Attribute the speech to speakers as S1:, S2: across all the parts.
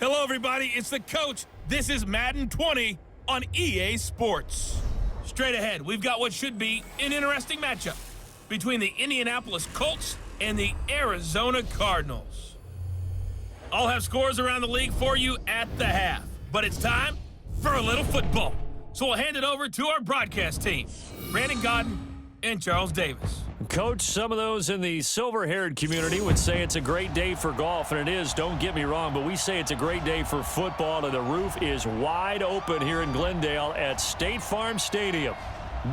S1: Hello, everybody. It's the coach. This is Madden 20 on EA Sports. Straight ahead, we've got what should be an interesting matchup between the Indianapolis Colts and the Arizona Cardinals. I'll have scores around the league for you at the half, but it's time for a little football. So we'll hand it over to our broadcast team, Brandon Godden and Charles Davis.
S2: Coach, some of those in the silver-haired community would say it's a great day for golf, and it is, don't get me wrong, but we say it's a great day for football, and the roof is wide open here in Glendale at State Farm Stadium.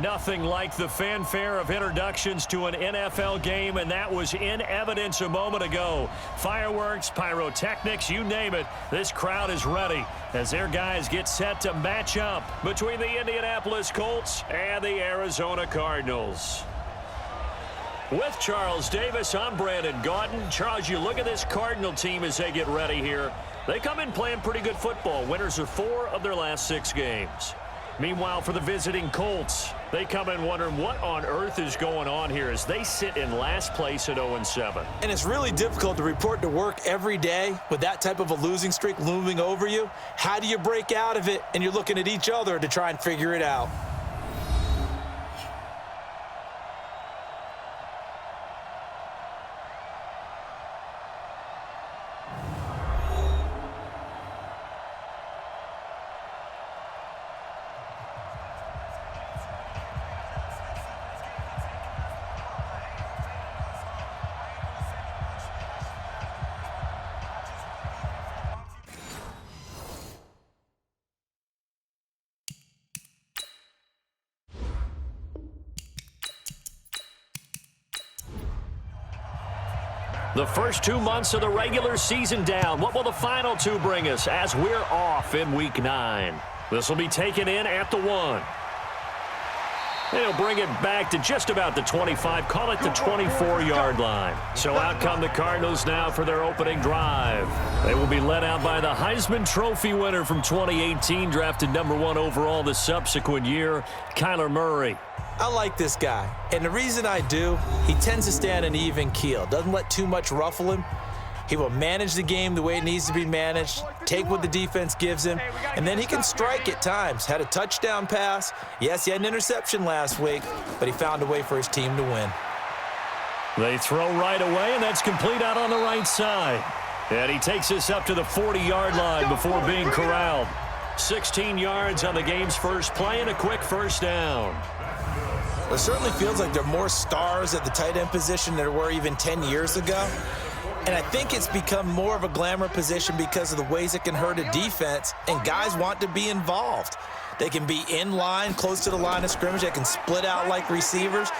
S2: Nothing like the fanfare of introductions to an NFL game, and that was in evidence a moment ago. Fireworks, pyrotechnics, you name it, this crowd is ready as their guys get set to match up between the Indianapolis Colts and the Arizona Cardinals. With Charles Davis, I'm Brandon Godden. Charles, you look at this Cardinal team as they get ready here. They come in playing pretty good football. Winners of 4 of their last 6 games. Meanwhile, for the visiting Colts, they come in wondering what on earth is going on here as they sit in last place at 0-7.
S3: And it's really difficult to report to work every day with that type of a losing streak looming over you. How do you break out of it? And you're looking at each other to try and figure it out.
S2: The first 2 months of the regular season down. What will the final 2 bring us as we're off in Week 9? This will be taken in at the 1. They'll bring it back to just about the 25, call it the 24-yard line. So out come the Cardinals now for their opening drive. They will be led out by the Heisman Trophy winner from 2018, drafted number 1 overall the subsequent year, Kyler Murray.
S3: I like this guy, and the reason I do, he tends to stay on an even keel, doesn't let too much ruffle him. He will manage the game the way it needs to be managed, take what the defense gives him, and then he can strike at times. Had a touchdown pass. Yes, he had an interception last week, but he found a way for his team to win.
S2: They throw right away, and that's complete out on the right side. And he takes us up to the 40-yard line before being corralled. 16 yards on the game's first play and a quick first down.
S3: It certainly feels like there are more stars at the tight end position than there were even 10 years ago. And I think it's become more of a glamour position because of the ways it can hurt a defense, and guys want to be involved. They can be in line, close to the line of scrimmage. They can split out like receivers.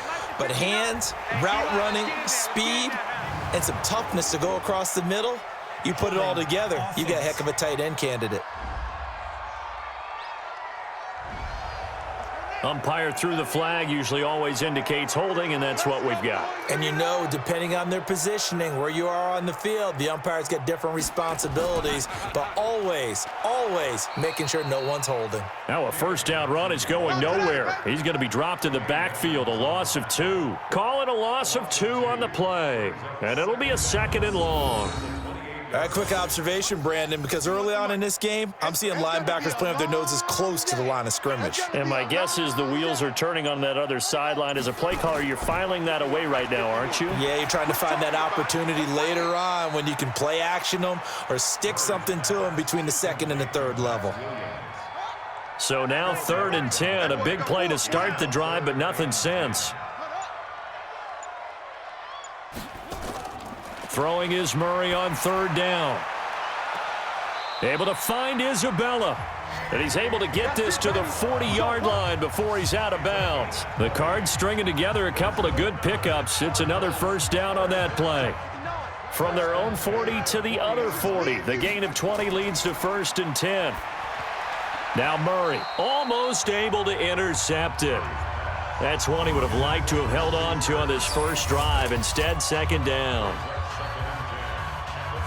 S3: But hands, route running, speed, and some toughness to go across the middle, you put it all together, you got a heck of a tight end candidate.
S2: Umpire threw the flag, usually always indicates holding, and that's what we've got.
S3: And you know, depending on their positioning, where you are on the field, the umpires get different responsibilities, but always, always making sure no one's holding.
S2: Now a first down run is going nowhere. He's going to be dropped in the backfield, a loss of 2. Call it a loss of 2 on the play, and it'll be a 2nd and long.
S3: All right, quick observation, Brandon, because early on in this game, I'm seeing linebackers playing with their noses close to the line of scrimmage.
S2: And my guess is the wheels are turning on that other sideline. As a play caller, you're filing that away right now, aren't you?
S3: Yeah, you're trying to find that opportunity later on when you can play action them or stick something to them between the 2nd and the 3rd level.
S2: So now 3rd and 10, a big play to start the drive, but nothing since. Throwing is Murray on 3rd down. Able to find Isabella. And he's able to get this to the 40-yard line before he's out of bounds. The Cards stringing together a couple of good pickups. It's another first down on that play. From their own 40 to the other 40. The gain of 20 leads to 1st and 10. Now Murray almost able to intercept it. That's one he would have liked to have held on to on this first drive. Instead, 2nd down.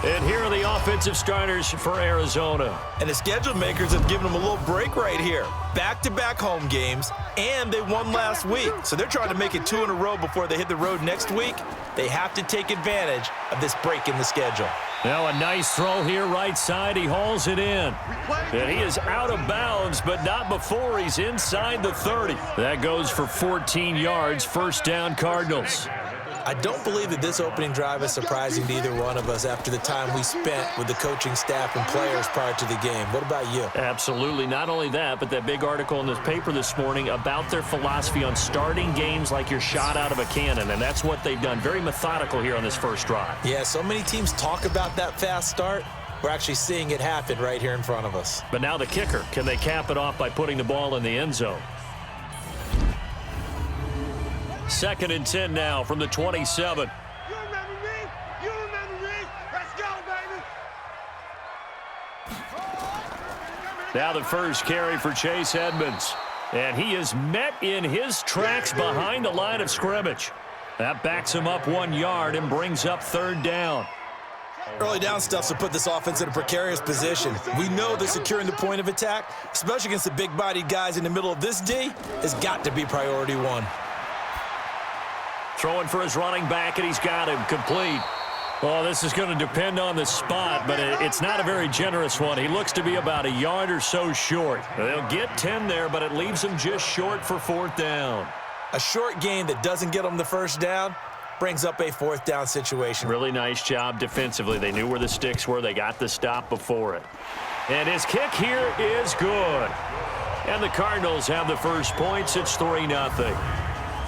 S2: And here are the offensive starters for Arizona.
S3: And the schedule makers have given them a little break right here. Back-to-back home games, and they won last week. So they're trying to make it 2 in a row before they hit the road next week. They have to take advantage of this break in the schedule.
S2: Now a nice throw here right side. He hauls it in. And he is out of bounds, but not before he's inside the 30. That goes for 14 yards. First down, Cardinals.
S3: I don't believe that this opening drive is surprising to either one of us after the time we spent with the coaching staff and players prior to the game. What about you?
S2: Absolutely. Not only that, but that big article in the paper this morning about their philosophy on starting games like you're shot out of a cannon, and that's what they've done. Very methodical here on this first drive.
S3: Yeah, so many teams talk about that fast start. We're actually seeing it happen right here in front of us.
S2: But now the kicker. Can they cap it off by putting the ball in the end zone? 2nd and 10 now from the 27.
S4: You remember me? You remember me? Let's go, baby.
S2: Now the first carry for Chase Edmonds. And he is met in his tracks behind the line of scrimmage. That backs him up 1 yard and brings up 3rd down.
S3: Early down stuff to put this offense in a precarious position. We know that securing the point of attack, especially against the big-bodied guys in the middle of this D, has got to be priority one.
S2: Throwing for his running back, and he's got him complete. Well, this is going to depend on the spot, but it's not a very generous one. He looks to be about a yard or so short. They'll get 10 there, but it leaves him just short for 4th down.
S3: A short gain that doesn't get them the first down brings up a 4th down situation.
S2: Really nice job defensively. They knew where the sticks were. They got the stop before it. And his kick here is good. And the Cardinals have the first points. It's 3-0.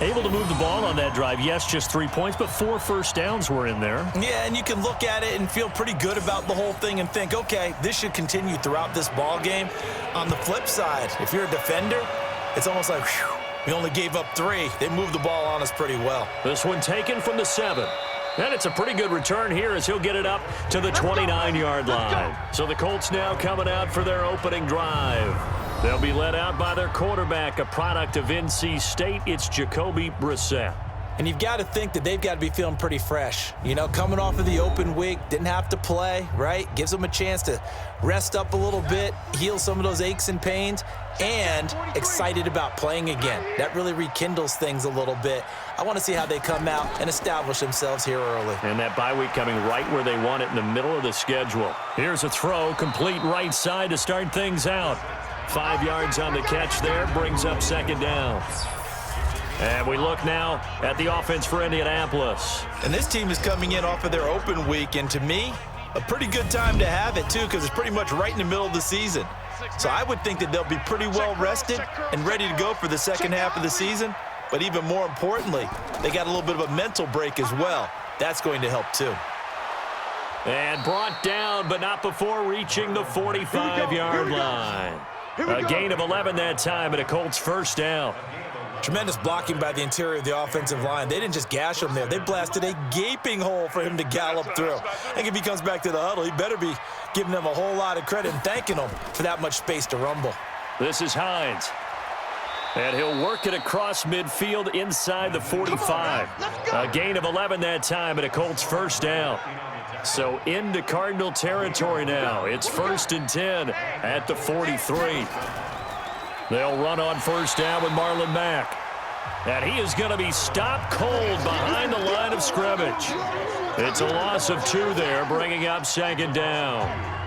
S2: Able to move the ball on that drive. Yes, just 3 points, but 4 first downs were in there.
S3: Yeah, and you can look at it and feel pretty good about the whole thing and think, okay, this should continue throughout this ball game. On the flip side, if you're a defender, it's almost like, whew, we only gave up 3. They moved the ball on us pretty well.
S2: This one taken from the 7. And it's a pretty good return here as he'll get it up to the 29-yard line. So the Colts now coming out for their opening drive. They'll be led out by their quarterback, a product of NC State. It's Jacoby Brissett.
S3: And you've got to think that they've got to be feeling pretty fresh. You know, coming off of the open week, didn't have to play, right? Gives them a chance to rest up a little bit, heal some of those aches and pains, and excited about playing again. That really rekindles things a little bit. I want to see how they come out and establish themselves here early.
S2: And that bye week coming right where they want it in the middle of the schedule. Here's a throw, complete right side to start things out. 5 yards on the catch there, brings up 2nd down. And we look now at the offense for Indianapolis.
S3: And this team is coming in off of their open week, and to me, a pretty good time to have it, too, because it's pretty much right in the middle of the season. So I would think that they'll be pretty well rested and ready to go for the second half of the season. But even more importantly, they got a little bit of a mental break as well. That's going to help, too.
S2: And brought down, but not before reaching the 45-yard line. A gain of 11 that time, and a Colts first down.
S3: Tremendous blocking by the interior of the offensive line. They didn't just gash him there. They blasted a gaping hole for him to gallop through. I think if he comes back to the huddle, he better be giving them a whole lot of credit and thanking them for that much space to rumble.
S2: This is Hines. And he'll work it across midfield inside the 45. A gain of 11 that time, and a Colts first down. So into Cardinal territory now. It's 1st and 10 at the 43. They'll run on first down with Marlon Mack. And he is going to be stopped cold behind the line of scrimmage. It's a loss of 2 there, bringing up 2nd down.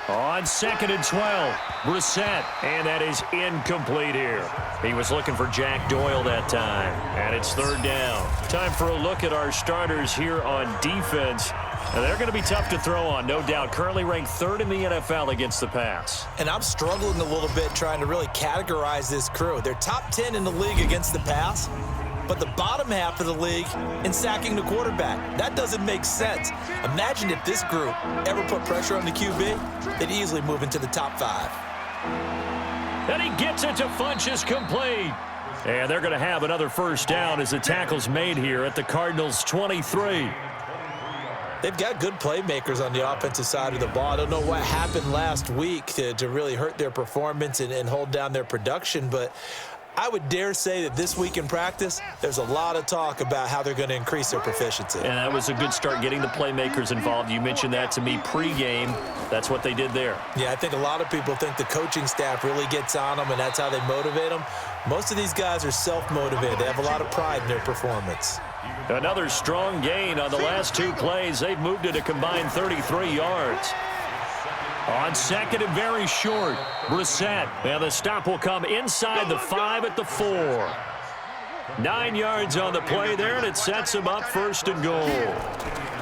S2: On 2nd and 12, Brissett, and that is incomplete here. He was looking for Jack Doyle that time, and it's 3rd down. Time for a look at our starters here on defense. And they're going to be tough to throw on, no doubt. Currently ranked 3rd in the NFL against the pass.
S3: And I'm struggling a little bit trying to really categorize this crew. They're top 10 in the league against the pass, but the bottom half of the league in sacking the quarterback. That doesn't make sense. Imagine if this group ever put pressure on the QB, they'd easily move into the top 5.
S2: And he gets it to Funchess complete. And they're going to have another first down as the tackle's made here at the Cardinals' 23.
S3: They've got good playmakers on the offensive side of the ball. I don't know what happened last week to really hurt their performance and hold down their production, but I would dare say that this week in practice, there's a lot of talk about how they're going to increase their proficiency.
S2: And that was a good start, getting the playmakers involved. You mentioned that to me pregame. That's what they did there.
S3: Yeah, I think a lot of people think the coaching staff really gets on them, and that's how they motivate them. Most of these guys are self-motivated. They have a lot of pride in their performance.
S2: Another strong gain on the last 2 plays. They've moved it a combined 33 yards. On second and very short, Brissett. And the stop will come inside the 5 at the 4. 9 yards on the play there, and it sets him up first and goal.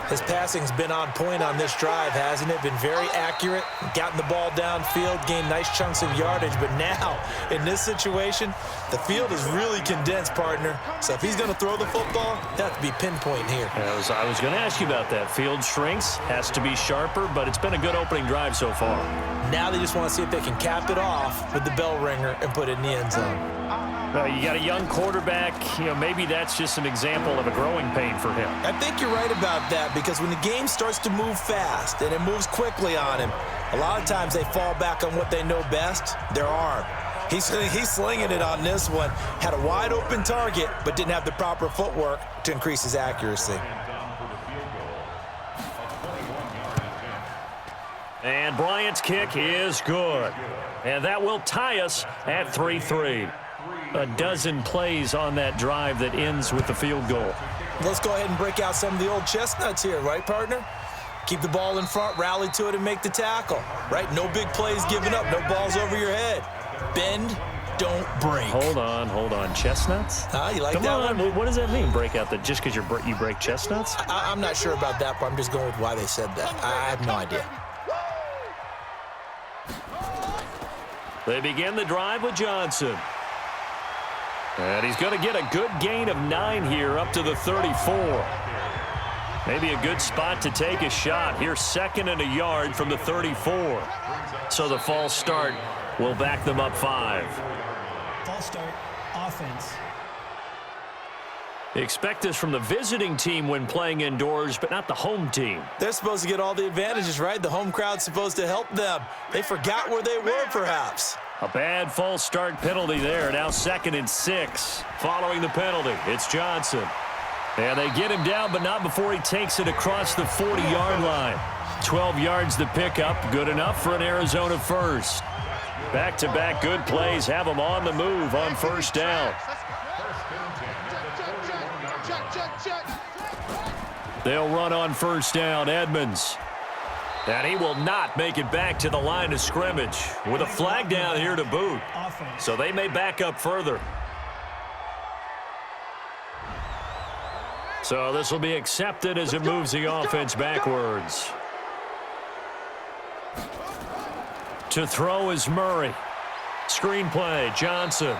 S3: His passing's been on point on this drive, hasn't it? Been very accurate, gotten the ball downfield, gained nice chunks of yardage. But now, in this situation, the field is really condensed, partner. So if he's going to throw the football, that has to be pinpoint here.
S2: I was going to ask you about that. Field shrinks, has to be sharper, but it's been a good opening drive so far.
S3: Now they just want to see if they can cap it off with the bell ringer and put it in the end zone.
S2: You got a young quarterback. Maybe that's just an example of a growing pain for him.
S3: I think you're right about that, because when the game starts to move fast and it moves quickly on him, a lot of times they fall back on what they know best, their arm. He's slinging it on this one. Had a wide open target, but didn't have the proper footwork to increase his accuracy.
S2: And Bryant's kick is good. And that will tie us at 3-3. A dozen plays on that drive that ends with the field goal.
S3: Let's go ahead and break out some of the old chestnuts here, right, partner? Keep the ball in front, rally to it, and make the tackle, right? No big plays given up, no balls over your head. Bend, don't break.
S2: Hold on. Chestnuts?
S3: You like
S2: Come
S3: that
S2: on.
S3: one?
S2: What does that mean, break out? Just because you break chestnuts?
S3: I'm not sure about that, but I'm just going with why they said that. I have no idea.
S2: They begin the drive with Johnson. And he's going to get a good gain of 9 here up to the 34. Maybe a good spot to take a shot. Here's 2nd and a yard from the 34. So the false start will back them up 5.
S5: False start, offense.
S2: Expect this from the visiting team when playing indoors, but not the home team.
S3: They're supposed to get all the advantages, right? The home crowd's supposed to help them. They forgot where they were, perhaps.
S2: A bad false start penalty there. Now 2nd and 6. Following the penalty, it's Johnson. And they get him down, but not before he takes it across the 40-yard line. 12 yards to pick up. Good enough for an Arizona first. Back-to-back good plays have them on the move on first down. They'll run on first down. Edmonds. And he will not make it back to the line of scrimmage with a flag down here to boot. So they may back up further. So this will be accepted as it moves the offense backwards. To throw is Murray. Screen play, Johnson.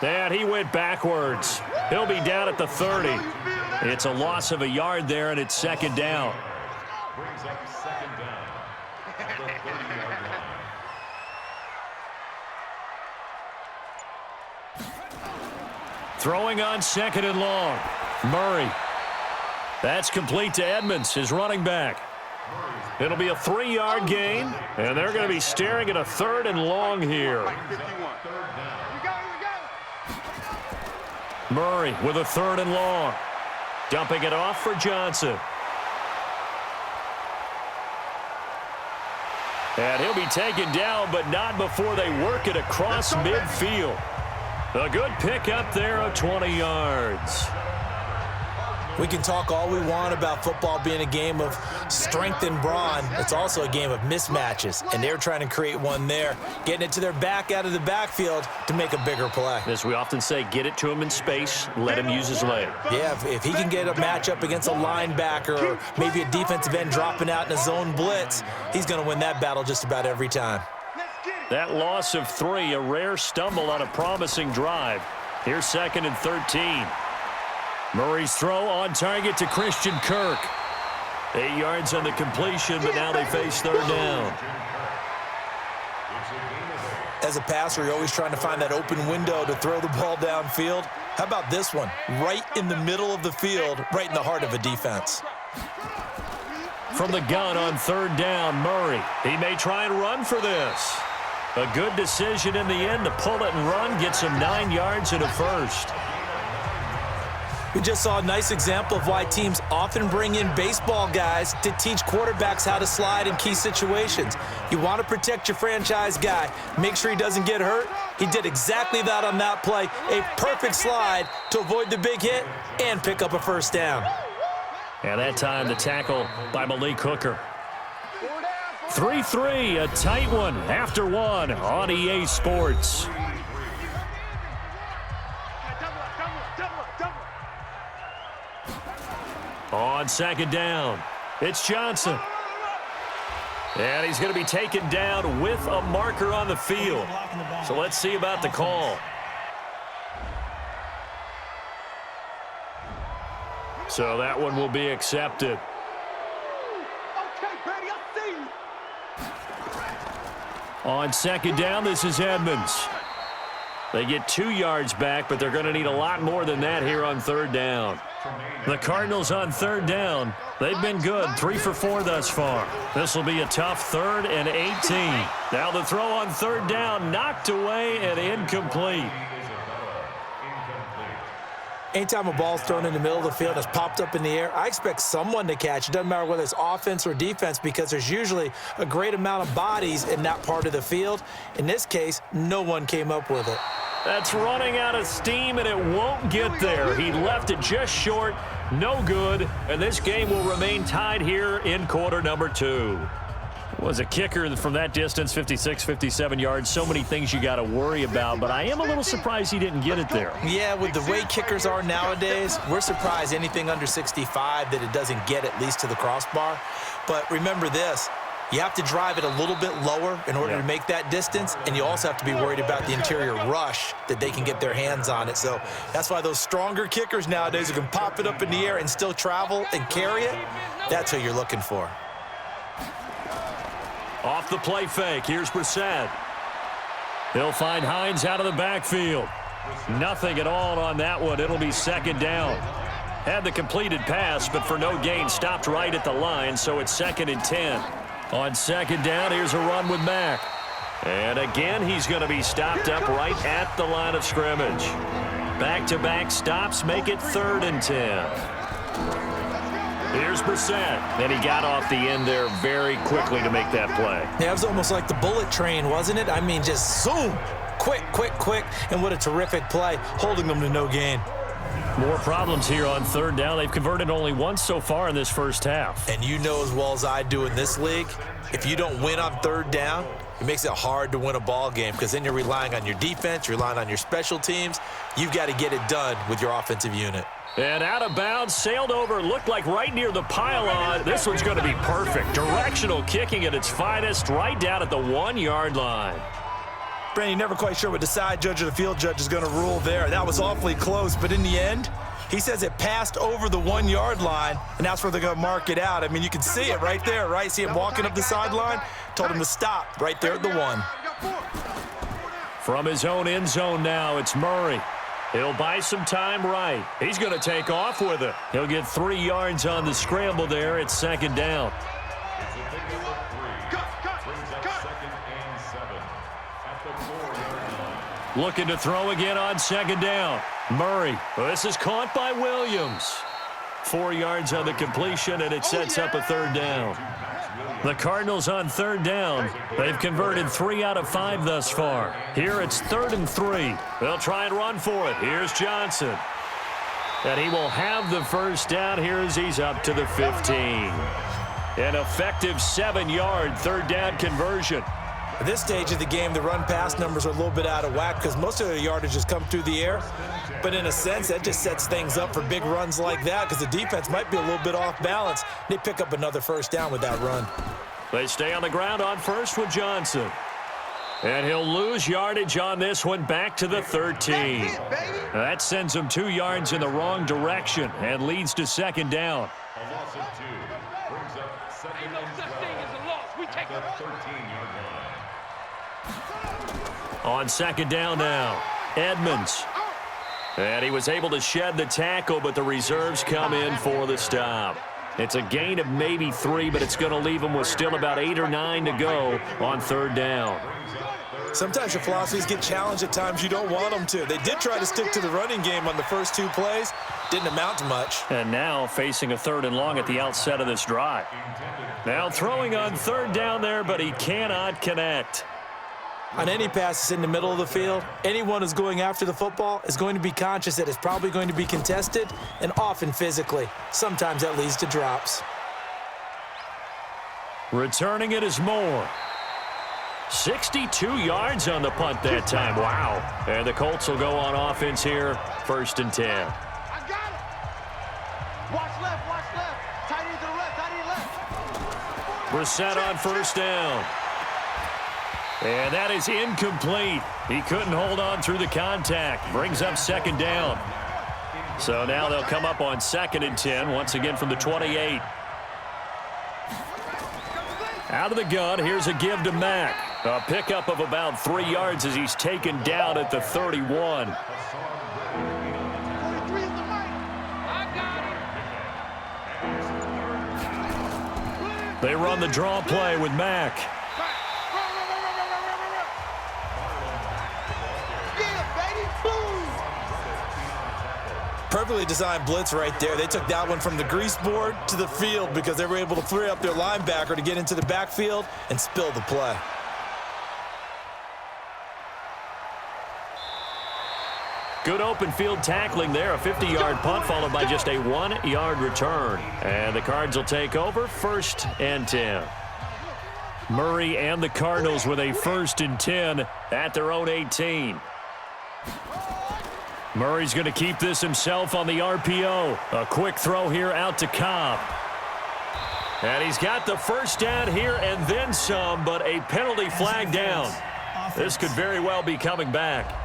S2: And he went backwards. He'll be down at the 30. It's a loss of a yard there, and it's 2nd down. Throwing on 2nd and long. Murray. That's complete to Edmonds, his running back. It'll be a 3-yard gain, and they're going to be staring at a 3rd and long here. Murray with a 3rd and long. Dumping it off for Johnson. And he'll be taken down, but not before they work it across midfield. A good pickup there of 20 yards.
S3: We can talk all we want about football being a game of strength and brawn. It's also a game of mismatches, and they're trying to create one there, getting it to their back out of the backfield to make a bigger play.
S2: As we often say, get it to him in space, let him use his leg.
S3: Yeah, if he can get a matchup against a linebacker or maybe a defensive end dropping out in a zone blitz, he's going to win that battle just about every time.
S2: That loss of 3, a rare stumble on a promising drive. Here's 2nd and 13. Murray's throw on target to Christian Kirk. 8 yards on the completion, but now they face 3rd down.
S3: As a passer, you're always trying to find that open window to throw the ball downfield. How about this one? Right in the middle of the field, right in the heart of a defense.
S2: From the gun on 3rd down, Murray. He may try and run for this. A good decision in the end to pull it and run, gets him 9 yards and a first.
S3: We just saw a nice example of why teams often bring in baseball guys to teach quarterbacks how to slide in key situations. You want to protect your franchise guy. Make sure he doesn't get hurt. He did exactly that on that play. A perfect slide to avoid the big hit and pick up a first down.
S2: And that time the tackle by Malik Hooker. 3-3, a tight one after one on EA Sports. On second down, it's Johnson. And he's going to be taken down with a marker on the field. So let's see about the call. So that one will be accepted. On second down, this is Edmonds. They get 2 yards back, but they're going to need a lot more than that here on third down. The Cardinals on third down, they've been good, 3 for 4 thus far. This will be a tough 3rd and 18. Now the throw on third down, knocked away and incomplete.
S3: Anytime a ball's thrown in the middle of the field and it's popped up in the air, I expect someone to catch. It doesn't matter whether it's offense or defense because there's usually a great amount of bodies in that part of the field. In this case, no one came up with it.
S2: That's running out of steam, and it won't get there. He left it just short, no good, and this game will remain tied here in quarter number 2. Was a kicker from that distance, 56, 57 yards. So many things you got to worry about, but I am a little surprised he didn't get it there.
S3: Yeah, with the way kickers are nowadays, we're surprised anything under 65 that it doesn't get at least to the crossbar. But remember this, you have to drive it a little bit lower in order to make that distance, and you also have to be worried about the interior rush that they can get their hands on it. So that's why those stronger kickers nowadays who can pop it up in the air and still travel and carry it, that's who you're looking for.
S2: Off the play fake, here's Brissett. They'll find Hines out of the backfield. Nothing at all on that one. It'll be second down. Had the completed pass, but for no gain, stopped right at the line, so it's 2nd and 10. On second down, here's a run with Mack. And again, he's going to be stopped up right at the line of scrimmage. Back-to-back stops make it 3rd and 10. Here's Brissett, and he got off the end there very quickly to make that play.
S3: Yeah, it was almost like the bullet train, wasn't it? I mean, just zoom, quick, and what a terrific play, holding them to no gain.
S2: More problems here on third down. They've converted only once so far in this first half.
S3: And you know as well as I do in this league, if you don't win on third down, it makes it hard to win a ball game because then you're relying on your defense, you're relying on your special teams. You've got to get it done with your offensive unit.
S2: And out of bounds, sailed over, looked like right near the pylon. This one's going to be perfect. Directional kicking at its finest, right down at the 1-yard line.
S3: Brandon, you're never quite sure what the side judge or the field judge is going to rule there. That was awfully close, but in the end, he says it passed over the 1-yard line, and that's where they're going to mark it out. I mean, you can see it right there, right? See him walking up the sideline? Told him to stop right there at the 1.
S2: From his own end zone now, it's Murray. He'll buy some time right. He's going to take off with it. He'll get 3 yards on the scramble there. It's second down. Looking to throw again on second down. Murray. Well, this is caught by Williams. 4 yards on the completion, and it sets up a third down. The Cardinals on third down. They've converted 3 out of 5 thus far. Here it's 3rd and 3. They'll try and run for it. Here's Johnson. And he will have the first down here as he's up to the 15. An effective 7-yard third down conversion.
S3: At this stage of the game, the run-pass numbers are a little bit out of whack because most of the yardage has come through the air. But in a sense, that just sets things up for big runs like that because the defense might be a little bit off balance. They pick up another first down with that run.
S2: They stay on the ground on first with Johnson. And he'll lose yardage on this one back to the 13. That sends him 2 yards in the wrong direction and leads to second down.
S6: A loss of 2 brings up second and 12 at the 13-yard line.
S2: On second down now, Edmonds. And he was able to shed the tackle, but the reserves come in for the stop. It's a gain of maybe 3, but it's going to leave him with still about 8 or 9 to go on third down.
S3: Sometimes your philosophies get challenged at times you don't want them to. They did try to stick to the running game on the first 2 plays. Didn't amount to much.
S2: And now facing a 3rd and long at the outset of this drive. Now throwing on 3rd down there, but he cannot connect.
S3: On any passes in the middle of the field, anyone who's going after the football is going to be conscious that it's probably going to be contested, and often physically. Sometimes that leads to drops.
S2: Returning it is Moore. 62 yards on the punt that time. Wow. And the Colts will go on offense here, 1st and 10.
S4: I got it. Watch left, watch left. Tight end to the left, tight end left.
S2: Brissett on 1st down. And that is incomplete. He couldn't hold on through the contact. Brings up 2nd down. So now they'll come up on 2nd and 10, once again from the 28. Out of the gun, here's a give to Mack. A pickup of about 3 yards as he's taken down at the 31. They run the draw play with Mack.
S3: Perfectly designed blitz right there. They took that one from the grease board to the field because they were able to free up their linebacker to get into the backfield and spill the play.
S2: Good open field tackling there. A 50-yard punt followed by just a 1-yard return. And the Cards will take over, 1st and 10. Murray and the Cardinals with a 1st and 10 at their own 18. Murray's going to keep this himself on the RPO. A quick throw here out to Cobb. And he's got the 1st down here and then some, but a penalty flag down. This could very well be coming back.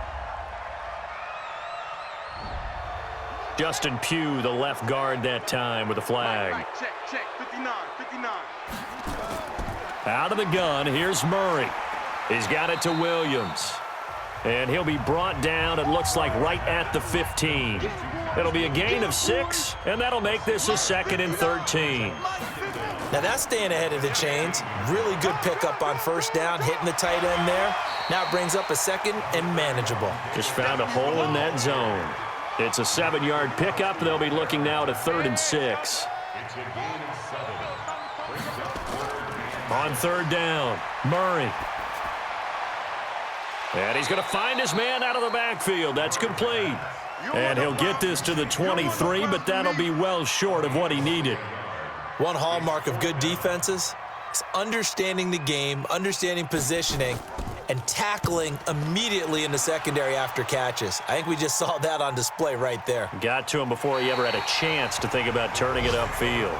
S2: Justin Pugh, the left guard that time with a flag.
S4: Check, 59.
S2: Out of the gun, here's Murray. He's got it to Williams. And he'll be brought down, it looks like, right at the 15. It'll be a gain of 6, and that'll make this a 2nd and 13.
S3: Now that's staying ahead of the chains. Really good pickup on 1st down, hitting the tight end there. Now it brings up a 2nd and manageable.
S2: Just found a hole in that zone. It's a 7-yard pickup. They'll be looking now to 3rd and 6. On 3rd down, Murray. And he's going to find his man out of the backfield. That's complete. And he'll get this to the 23, but that'll be well short of what he needed.
S3: One hallmark of good defenses is understanding the game, understanding positioning, and tackling immediately in the secondary after catches. I think we just saw that on display right there.
S2: Got to him before he ever had a chance to think about turning it upfield.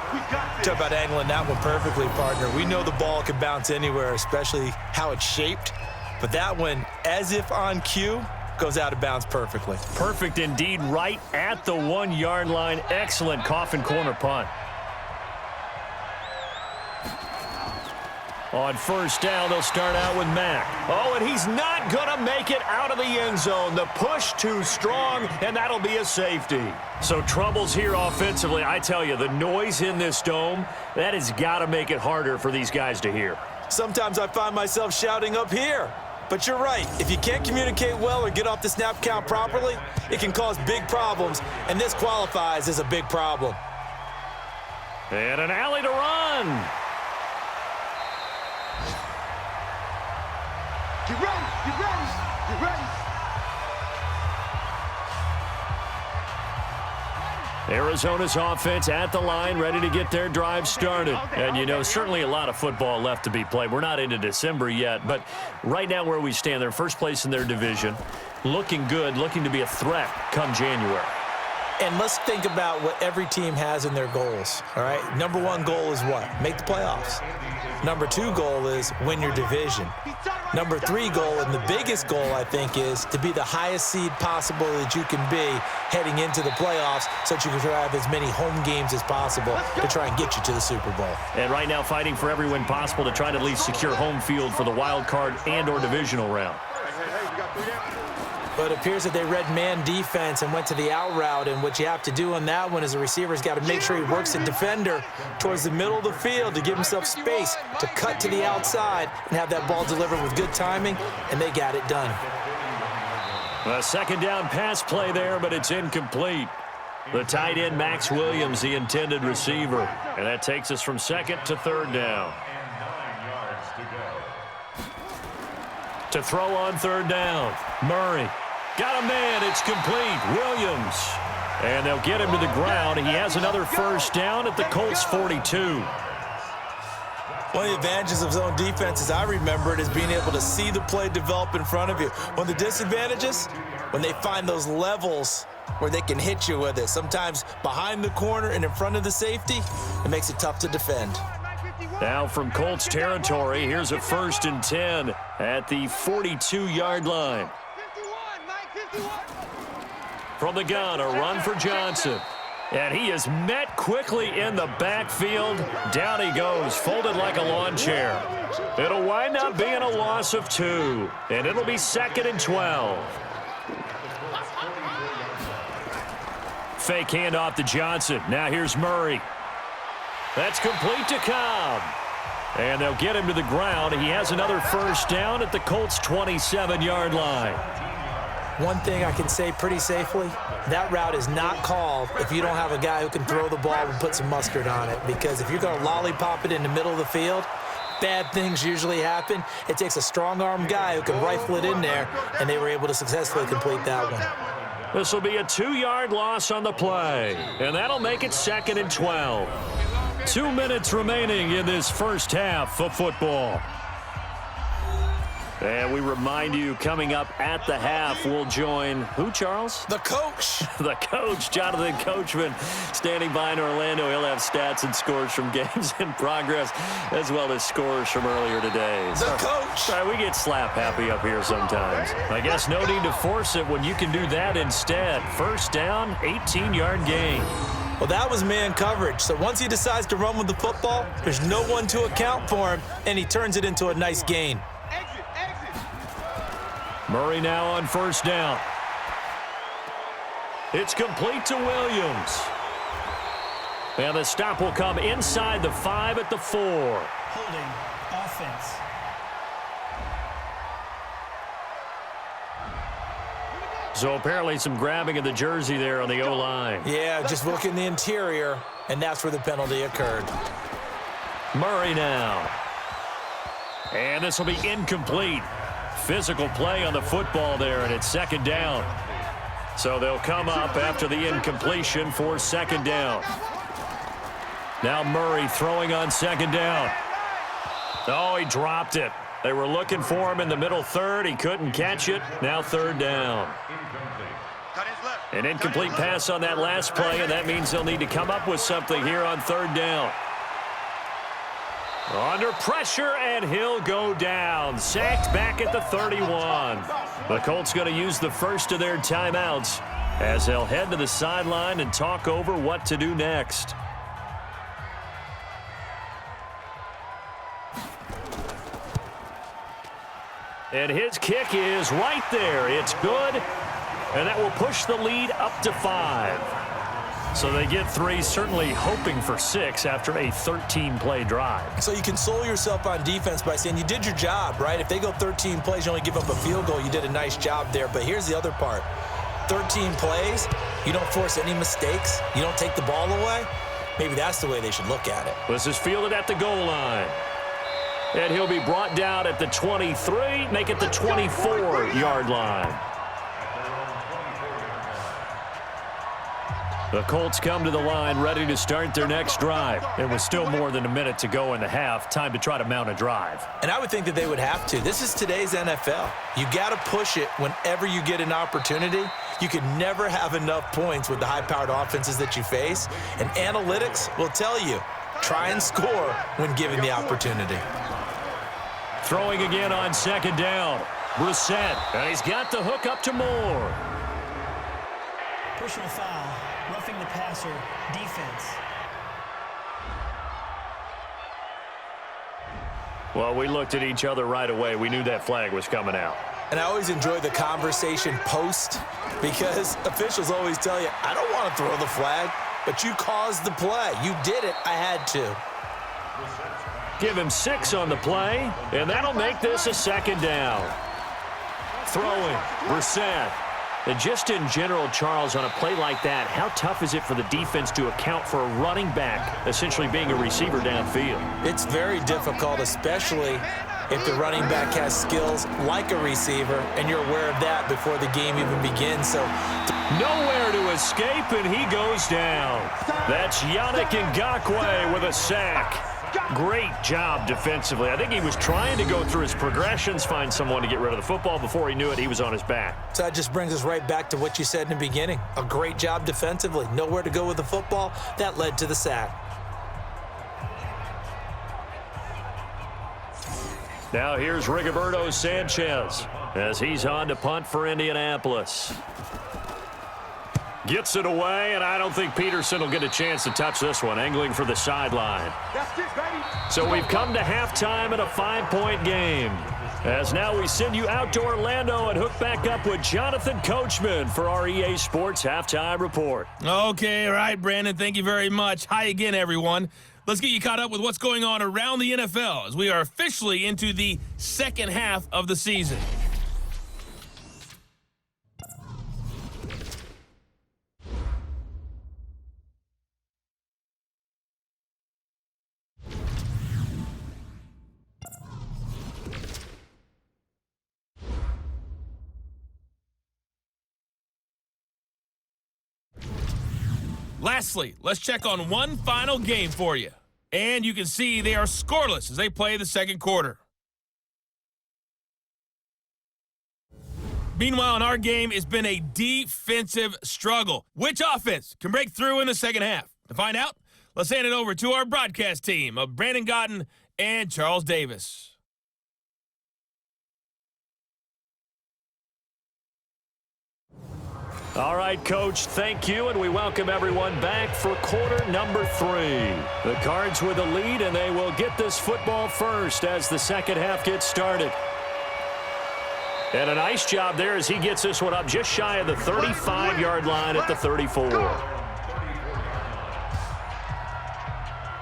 S3: Talk about angling that one perfectly, partner. We know the ball can bounce anywhere, especially how it's shaped. But that one, as if on cue, goes out of bounds perfectly.
S2: Perfect indeed, right at the 1-yard line. Excellent coffin corner punt. On 1st down, they'll start out with Mack. Oh, and he's not going to make it out of the end zone. The push too strong, and that'll be a safety. So troubles here offensively. I tell you, the noise in this dome, that has got to make it harder for these guys to hear.
S3: Sometimes I find myself shouting up here. But you're right. If you can't communicate well or get off the snap count properly, it can cause big problems, and this qualifies as a big problem.
S2: And an alley to run.
S4: Get ready, get ready, get ready.
S2: Arizona's offense at the line, ready to get their drive started. And, you know, certainly a lot of football left to be played. We're not into December yet, but right now where we stand, they're first place in their division, looking good, looking to be a threat come January.
S3: And let's think about what every team has in their goals, all right? Number 1 goal is what? Make the playoffs. Number 2 goal is win your division. Number 3 goal, and the biggest goal, I think, is to be the highest seed possible that you can be heading into the playoffs so that you can have as many home games as possible to try and get you to the Super Bowl.
S2: And right now fighting for every win possible to try to at least secure home field for the wild card and or divisional round.
S3: But it appears that they read man defense and went to the out route, and what you have to do on that one is the receiver's got to make sure he works the defender towards the middle of the field to give himself space to cut to the outside and have that ball delivered with good timing, and they got it done.
S2: A second down pass play there, but it's incomplete. The tight end, Max Williams, the intended receiver. And that takes us from second to third down. To throw on third down, Murray. Got a man, it's complete, Williams. And they'll get him to the ground. He has another first down at the Colts 42.
S3: One of the advantages of zone defense, as I remember it, is being able to see the play develop in front of you. One of the disadvantages, when they find those levels where they can hit you with it, sometimes behind the corner and in front of the safety, it makes it tough to defend.
S2: Now from Colts territory, here's a 1st and 10 at the 42-yard line. From the gun, a run for Johnson. And he is met quickly in the backfield. Down he goes, folded like a lawn chair. It'll wind up being a loss of 2, and it'll be 2nd and 12. Fake handoff to Johnson. Now here's Murray. That's complete to Cobb. And they'll get him to the ground. He has another first down at the Colts' 27-yard line.
S3: One thing I can say pretty safely, that route is not called if you don't have a guy who can throw the ball and put some mustard on it. Because if you're going to lollipop it in the middle of the field, bad things usually happen. It takes a strong-arm guy who can rifle it in there, and they were able to successfully complete that one.
S2: This will be a 2-yard loss on the play, and that'll make it 2nd and 12. 2 minutes remaining in this first half of football. And we remind you, coming up at the half, we'll join who, Charles?
S3: The coach.
S2: The coach, Jonathan Coachman, standing by in Orlando. He'll have stats and scores from games in progress, as well as scores from earlier today.
S3: The coach.
S2: Sorry, we get slap happy up here sometimes. I guess no need to force it when you can do that instead. First down, 18-yard gain.
S3: Well, that was man coverage. So once he decides to run with the football, there's no one to account for him, and he turns it into a nice gain.
S2: Murray now on first down. It's complete to Williams. And the stop will come inside the 5 at the 4.
S5: Holding offense.
S2: So apparently some grabbing of the jersey there on the O-line.
S3: Yeah, just look in the interior, and that's where the penalty occurred.
S2: Murray now. And this will be incomplete. Physical play on the football there, and it's 2nd down. So they'll come up after the incompletion for 2nd down. Now Murray throwing on 2nd down. Oh, he dropped it. They were looking for him in the middle third. He couldn't catch it. Now 3rd down. An incomplete pass on that last play, and that means they'll need to come up with something here on 3rd down. Under pressure, and he'll go down. Sacked back at the 31. The Colts going to use the first of their timeouts as they'll head to the sideline and talk over what to do next. And his kick is right there. It's good, and that will push the lead up to 5. So they get 3, certainly hoping for 6 after a 13-play drive.
S3: So you console yourself on defense by saying you did your job, right? If they go 13 plays, you only give up a field goal, you did a nice job there. But here's the other part. 13 plays, you don't force any mistakes, you don't take the ball away. Maybe that's the way they should look at it.
S2: This is fielded at the goal line. And he'll be brought down at the 23, make it the 24-yard line. The Colts come to the line ready to start their next drive. There was still more than a minute to go in the half. Time to try to mount a drive.
S3: And I would think that they would have to. This is today's NFL. You got to push it whenever you get an opportunity. You can never have enough points with the high-powered offenses that you face. And analytics will tell you, try and score when given the opportunity.
S2: Throwing again on 2nd down. Brissett, and he's got the hook up to Moore.
S5: Personal foul. Roughing the passer, defense.
S2: Well, we looked at each other right away. We knew that flag was coming out.
S3: And I always enjoy the conversation post because officials always tell you, I don't want to throw the flag, but you caused the play. You did it. I had to.
S2: Give him 6 on the play, and that'll make this a second down. Throwing, Brissett. And just in general, Charles, on a play like that, how tough is it for the defense to account for a running back essentially being a receiver downfield?
S3: It's very difficult, especially if the running back has skills like a receiver, and you're aware of that before the game even begins. So
S2: nowhere to escape, and he goes down. That's Yannick Ngakoue with a sack. Great job defensively. I think he was trying to go through his progressions, find someone to get rid of the football. Before he knew it, he was on his back.
S3: So that just brings us right back to what you said in the beginning. A great job defensively. Nowhere to go with the football. That led to the sack.
S2: Now here's Rigoberto Sanchez as he's on to punt for Indianapolis. Gets it away, and I don't think Peterson will get a chance to touch this one, angling for the sideline. So we've come to halftime in a 5-point game. As now we send you out to Orlando and hook back up with Jonathan Coachman for our EA Sports Halftime Report.
S1: Okay, all right, Brandon, thank you very much. Hi again, everyone. Let's get you caught up with what's going on around the NFL as we are officially into the second half of the season. Lastly, let's check on one final game for you. And you can see they are scoreless as they play the second quarter. Meanwhile, in our game, it's been a defensive struggle. Which offense can break through in the second half? To find out, let's hand it over to our broadcast team of Brandon Gotten and Charles Davis.
S2: All right, Coach, thank you, and we welcome everyone back for quarter number 3. The Cards with the lead, and they will get this football first as the second half gets started. And a nice job there as he gets this one up just shy of the 35-yard line at the 34.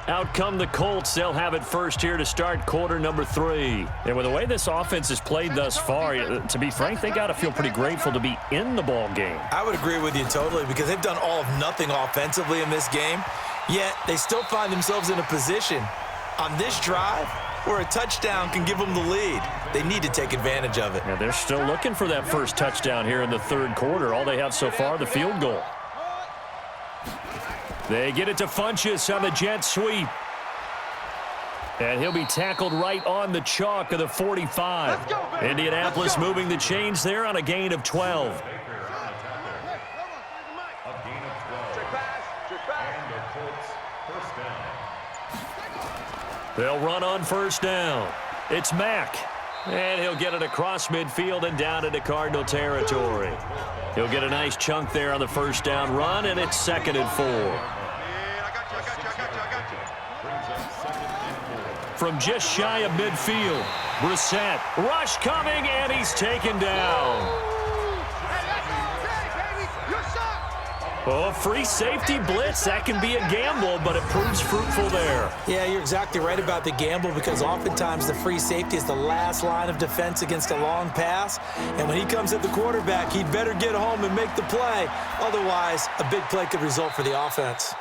S2: Out come the Colts. They'll have it first here to start quarter number 3. And with the way this offense has played thus far, to be frank, they got to feel pretty grateful to be in the ball game.
S3: I would agree with you totally because they've done all of nothing offensively in this game, yet they still find themselves in a position on this drive where a touchdown can give them the lead. They need to take advantage of it.
S2: Yeah, they're still looking for that first touchdown here in the third quarter. All they have so far, the field goal. They get it to Funchess on the jet sweep. And he'll be tackled right on the chalk of the 45. Indianapolis moving the chains there on a gain of 12. They'll run on first down. It's Mack. And he'll get it across midfield and down into Cardinal territory. He'll get a nice chunk there on the first down run, and it's 2nd and 4. From just shy of midfield, Brissett, rush coming, and he's taken down. Oh, free safety blitz, that can be a gamble, but it proves fruitful there.
S3: Yeah, you're exactly right about the gamble because oftentimes the free safety is the last line of defense against a long pass. And when he comes at the quarterback, he'd better get home and make the play. Otherwise, a big play could result for the offense.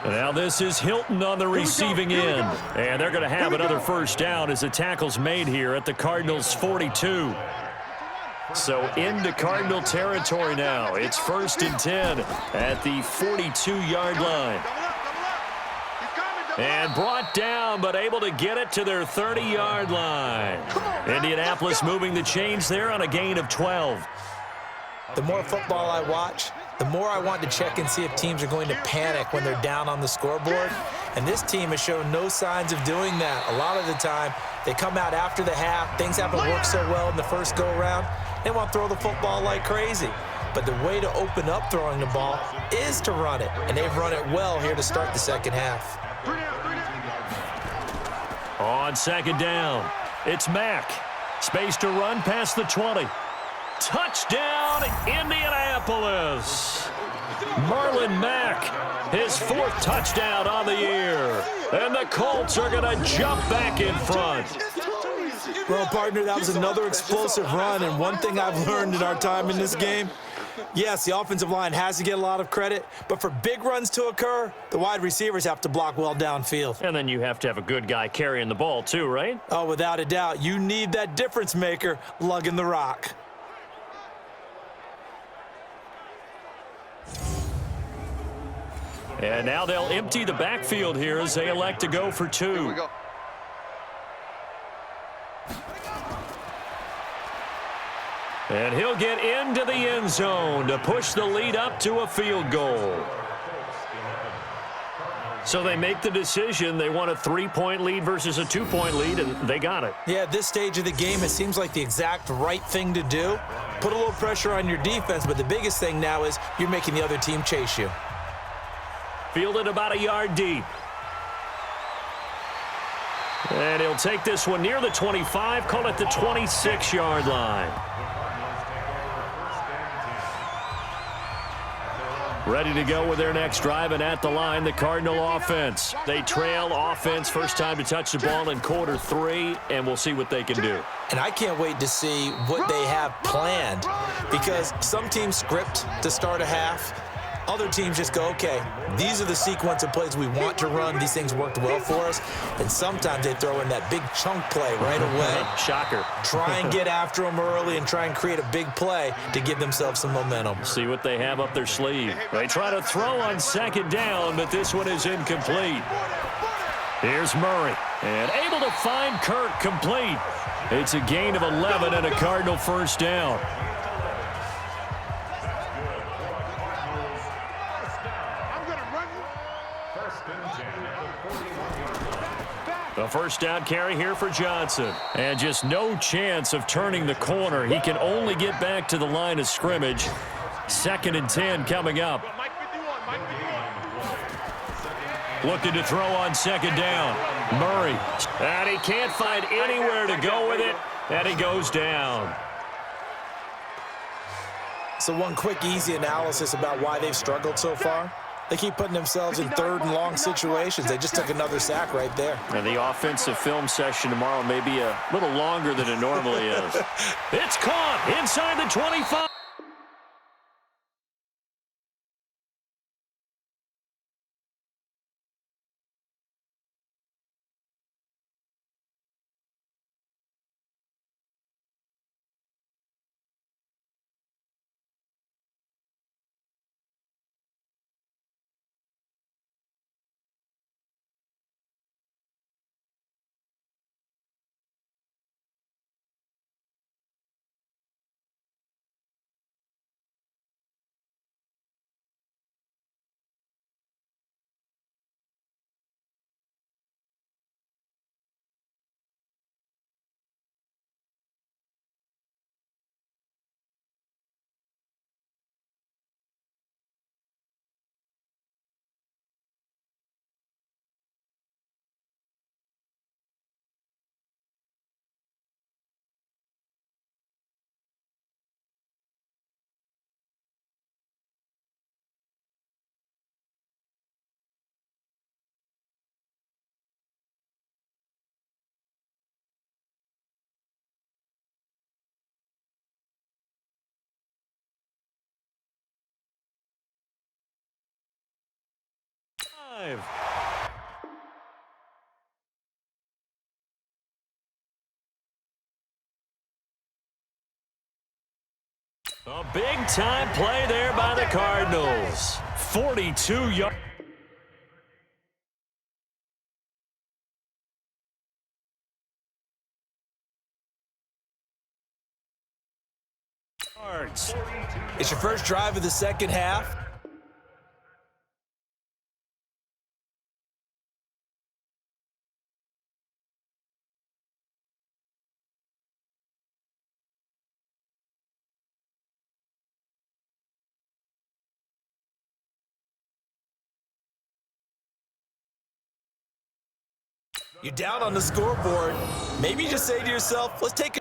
S2: Now this is Hilton on the receiving end. And they're going to have another first down as the tackle's made here at the Cardinals' 42. So into Cardinal territory now. It's 1st and 10 at the 42-yard line. And brought down, but able to get it to their 30-yard line. Indianapolis moving the chains there on a gain of 12.
S3: The more football I watch, the more I want to check and see if teams are going to panic when they're down on the scoreboard. And this team has shown no signs of doing that. A lot of the time, they come out after the half. Things haven't worked so well in the first go-around. They want to throw the football like crazy. But the way to open up throwing the ball is to run it. And they've run it well here to start the second half.
S2: On second down, it's Mack. Space to run past the 20. Touchdown, Indianapolis. Marlon Mack, his 4th touchdown on the year. And the Colts are going to jump back in front.
S3: Well, partner, that was another explosive run, and one thing I've learned in our time in this game, yes, the offensive line has to get a lot of credit, but for big runs to occur, the wide receivers have to block well downfield.
S2: And then you have to have a good guy carrying the ball too, right?
S3: Oh, without a doubt. You need that difference maker lugging the rock.
S2: And now they'll empty the backfield here as they elect to go for 2.
S4: Here we go.
S2: And he'll get into the end zone to push the lead up to a field goal. So they make the decision. They want a 3-point lead versus a 2-point lead, and they got it.
S3: Yeah, at this stage of the game, it seems like the exact right thing to do. Put a little pressure on your defense, but the biggest thing now is you're making the other team chase you.
S2: Fielded about a yard deep. And he'll take this one near the 25, call it the 26-yard line. Ready to go with their next drive, and at the line, the Cardinal offense. They trail offense, first time to touch the ball in quarter 3, and we'll see what they can do.
S3: And I can't wait to see what they have planned, because some teams script to start a half. Other teams just go, okay, these are the sequence of plays we want to run. These things worked well for us. And sometimes they throw in that big chunk play right away.
S2: Shocker.
S3: Try and get after them early and try and create a big play to give themselves some momentum.
S2: See what they have up their sleeve. They try to throw on 2nd down, but this one is incomplete. Here's Murray, and able to find Kirk complete. It's a gain of 11 and a Cardinal first down. A first down carry here for Johnson. And just no chance of turning the corner. He can only get back to the line of scrimmage. 2nd and 10 coming up. Looking to throw on 2nd down. Murray. And he can't find anywhere to go with it. And he goes down.
S3: So one quick, easy analysis about why they've struggled so far. They keep putting themselves in 3rd and long situations. They just took another sack right there.
S2: And the offensive film session tomorrow may be a little longer than it normally is. It's caught inside the 25. A big-time play there by the Cardinals. 42 yards.
S3: It's your first drive of the second half. You're down on the scoreboard. Maybe you just say to yourself, let's take a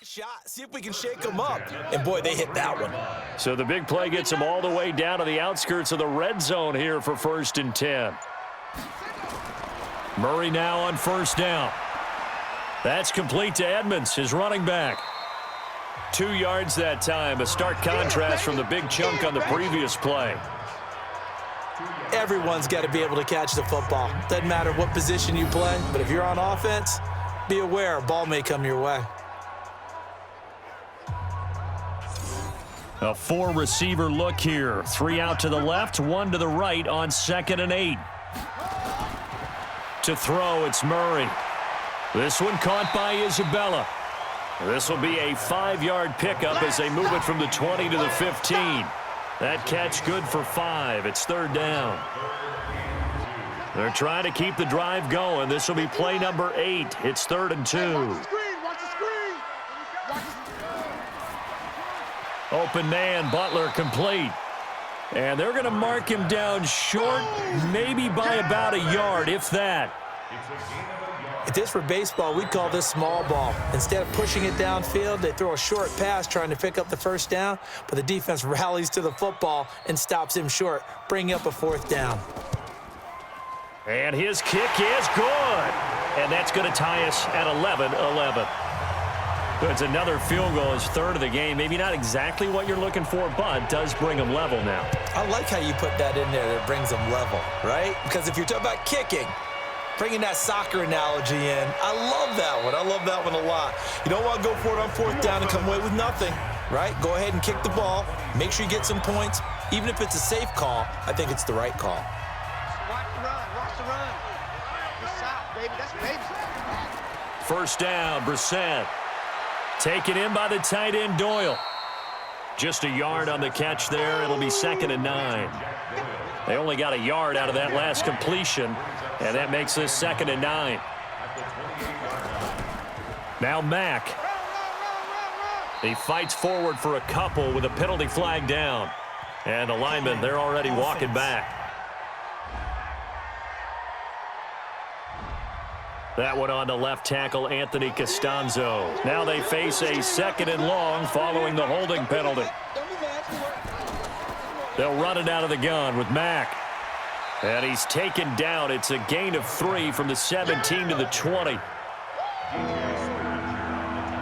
S3: shot, see if we can shake them up. And boy, they hit that one.
S2: So the big play gets them all the way down to the outskirts of the red zone here for 1st and 10. Murray now on 1st down. That's complete to Edmonds, his running back. 2 yards that time, a stark contrast from the big chunk on the previous play.
S3: Everyone's got to be able to catch the football. Doesn't matter what position you play, but if you're on offense, be aware a ball may come your way.
S2: A 4-receiver look here. 3 out to the left, 1 to the right on 2nd and 8. To throw, it's Murray. This one caught by Isabella. This will be a 5-yard pickup as they move it from the 20 to the 15. That catch good for 5. It's 3rd down. They're trying to keep the drive going. This will be play number 8. It's 3rd and 2. Open man, Butler complete. And they're going to mark him down short, maybe by about a yard, if that.
S3: If this were baseball, we'd call this small ball. Instead of pushing it downfield, they throw a short pass trying to pick up the 1st down, but the defense rallies to the football and stops him short, bringing up a 4th down.
S2: And his kick is good. And that's going to tie us at 11-11. It's another field goal, his 3rd of the game. Maybe not exactly what you're looking for, but does bring them level now.
S3: I like how you put that in there that brings them level, right? Because if you're talking about kicking, bringing that soccer analogy in, I love that one. I love that one a lot. You don't want to go for it on 4th down and come away with nothing, right? Go ahead and kick the ball. Make sure you get some points. Even if it's a safe call, I think it's the right call.
S4: Watch the run. Watch the run. The South, baby. That's baby.
S2: 1st down, Brissett. Taken in by the tight end, Doyle. Just a yard on the catch there. It'll be 2nd and 9. They only got a yard out of that last completion, and that makes this 2nd and 9. Now Mack. He fights forward for a couple with a penalty flag down. And the linemen, they're already walking back. That one on to left tackle Anthony Costanzo. Now they face a 2nd and long following the holding penalty. They'll run it out of the gun with Mack. And he's taken down. It's a gain of 3 from the 17 to the 20.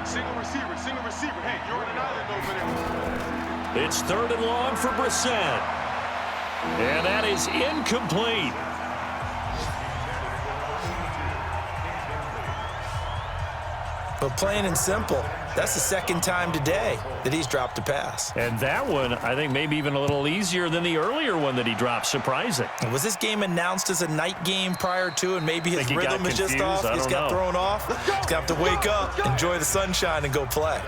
S6: Single receiver. Hey, you're in an island over there.
S2: It's 3rd and long for Brissett. And that is incomplete.
S3: But plain and simple, that's the 2nd time today that he's dropped a pass.
S2: And that one, I think, maybe even a little easier than the earlier one that he dropped. Surprising.
S3: Was this game announced as a night game prior to, and maybe his rhythm is just off? He's got thrown off. He's going to have to wake up, enjoy the sunshine, and go play.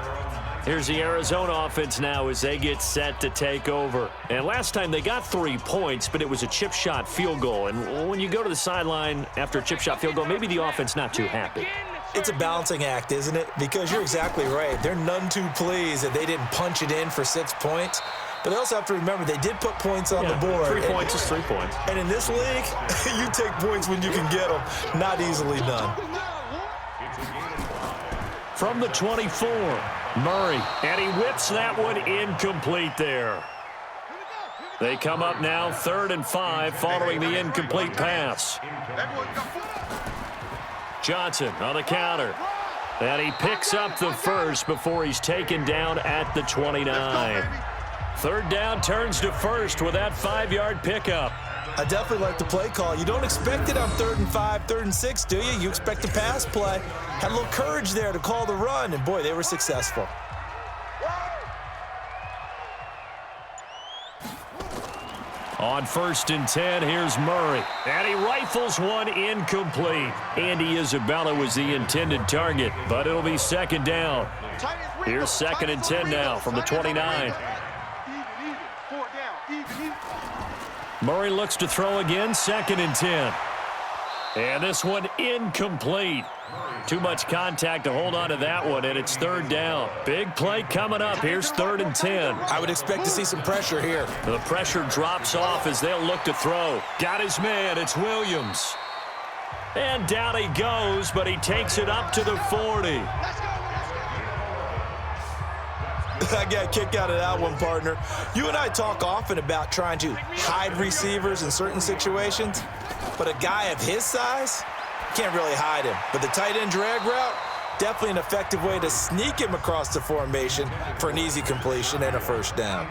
S2: Here's the Arizona offense now as they get set to take over. And last time they got 3 points, but it was a chip shot field goal. And when you go to the sideline after a chip shot field goal, maybe the offense not too happy.
S3: It's a balancing act, isn't it? Because you're exactly right. They're none too pleased that they didn't punch it in for 6 points. But they also have to remember they did put points on the board.
S2: 3 points is 3 points.
S3: And in this league, you take points when you can get them. Not easily done.
S2: From the 24, Murray. And he whips that one incomplete there. They come up now 3rd and 5 following the incomplete pass. Johnson on the counter. And he picks up the first before he's taken down at the 29. 3rd down turns to 1st with that 5-yard pickup.
S3: I definitely like the play call. You don't expect it on 3rd and 5, 3rd and 6, do you? You expect a pass play. Had a little courage there to call the run, and boy, they were successful.
S2: On 1st and 10, here's Murray. And he rifles one incomplete. Andy Isabella was the intended target, but it'll be 2nd down.
S4: Titans
S2: Here's 2nd and 10 now from the 29. Murray looks to throw again, 2nd and 10. And this one incomplete. Too much contact to hold on to that one, and it's 3rd down. Big play coming up. Here's 3rd and 10.
S3: I would expect to see some pressure here.
S2: The pressure drops off as they'll look to throw. Got his man. It's Williams. And down he goes, but he takes it up to the 40.
S3: I got a kick out of that one, partner. You and I talk often about trying to hide receivers in certain situations, but a guy of his size, can't really hide him. But the tight end drag route, definitely an effective way to sneak him across the formation for an easy completion and a 1st down.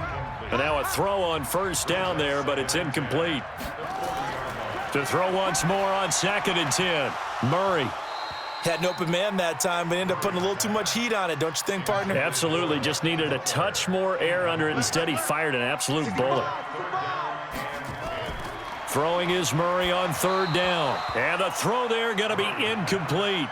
S2: And now a throw on 1st down there, but it's incomplete. To throw once more on 2nd and 10. Murray.
S3: Had an open man that time, but ended up putting a little too much heat on it, don't you think, partner?
S2: Absolutely. Just needed a touch more air under it. Instead, he fired an absolute bullet. Throwing is Murray on 3rd down. And the throw there going to be incomplete.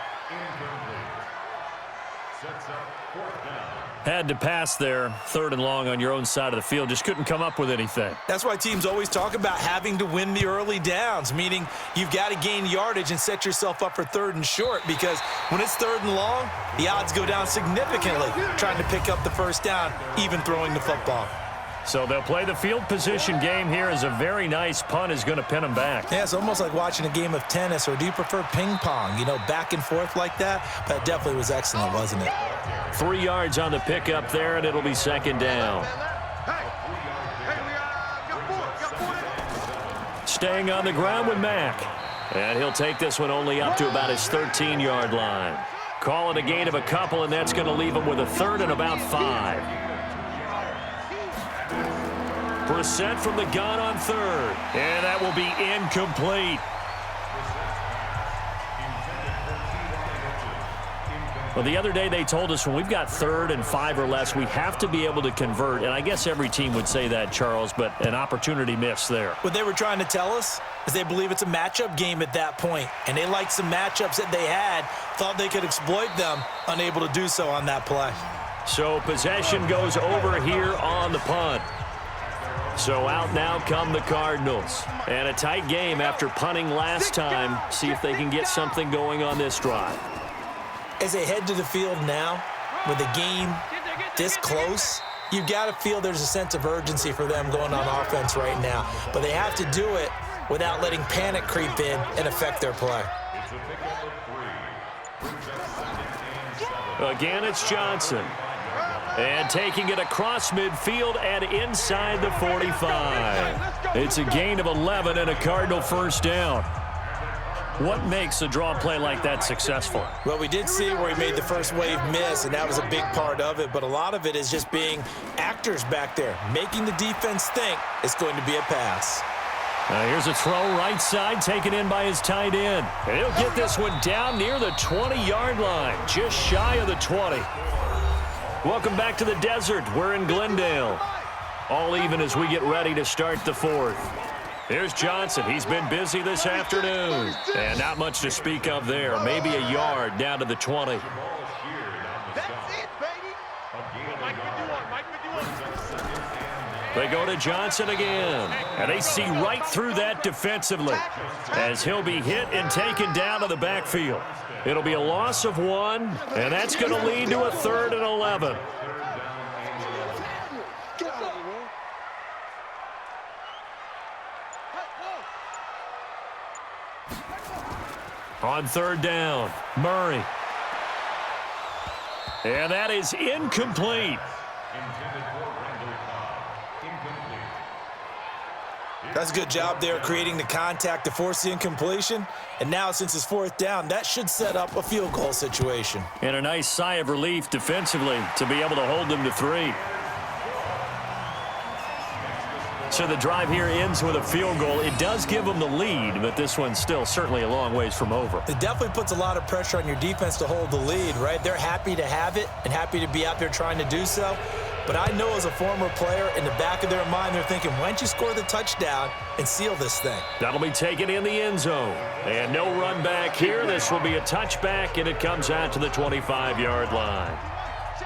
S2: Had to pass there, 3rd and long on your own side of the field. Just couldn't come up with anything.
S3: That's why teams always talk about having to win the early downs, meaning you've got to gain yardage and set yourself up for 3rd and short, because when it's 3rd and long, the odds go down significantly trying to pick up the 1st down, even throwing the football.
S2: So they'll play the field position game here as a very nice punt is going to pin them back.
S3: Yeah, it's almost like watching a game of tennis, or do you prefer ping pong, back and forth like that? But it definitely was excellent, wasn't it?
S2: 3 yards on the pickup there, and it'll be 2nd down. Staying on the ground with Mack. And he'll take this one only up to about his 13-yard line. Call it a gain of a couple, and that's going to leave him with a 3rd and about 5. Brissett from the gun on 3rd. And that will be incomplete. Well, the other day they told us when we've got 3rd and 5 or less, we have to be able to convert. And I guess every team would say that, Charles, but an opportunity missed there.
S3: What they were trying to tell us is they believe it's a matchup game at that point. And they liked some matchups that they had, thought they could exploit them, unable to do so on that play.
S2: So possession goes over here on the punt. So out now come the Cardinals. And a tight game after punting last time. See if they can get something going on this drive.
S3: As they head to the field now, with the game this close, you've got to feel there's a sense of urgency for them going on offense right now. But they have to do it without letting panic creep in and affect their play.
S2: Again, it's Johnson. And taking it across midfield and inside the 45. It's a gain of 11 and a Cardinal 1st down. What makes a draw play like that successful?
S3: Well, we did see where he made the first wave miss, and that was a big part of it. But a lot of it is just being actors back there, making the defense think it's going to be a pass.
S2: Here's a throw right side, taken in by his tight end. And he'll get this one down near the 20-yard line, just shy of the 20. Welcome back to the desert. We're in Glendale. All even as we get ready to start the 4th. Here's Johnson. He's been busy this afternoon. And not much to speak of there. Maybe a yard down to the 20. They go to Johnson again. And they see right through that defensively as he'll be hit and taken down to the backfield. It'll be a loss of 1, and that's going to lead to a 3rd and 11. On 3rd down, Murray. And that is incomplete.
S3: That's a good job there creating the contact to force the incompletion. And now, since it's 4th down, that should set up a field goal situation.
S2: And a nice sigh of relief defensively to be able to hold them to 3. So the drive here ends with a field goal. It does give them the lead, but this one's still certainly a long ways from over.
S3: It definitely puts a lot of pressure on your defense to hold the lead, right? They're happy to have it and happy to be out there trying to do so. But I know as a former player, in the back of their mind, they're thinking, why don't you score the touchdown and seal this thing?
S2: That'll be taken in the end zone. And no run back here. This will be a touchback, and it comes out to the 25-yard line.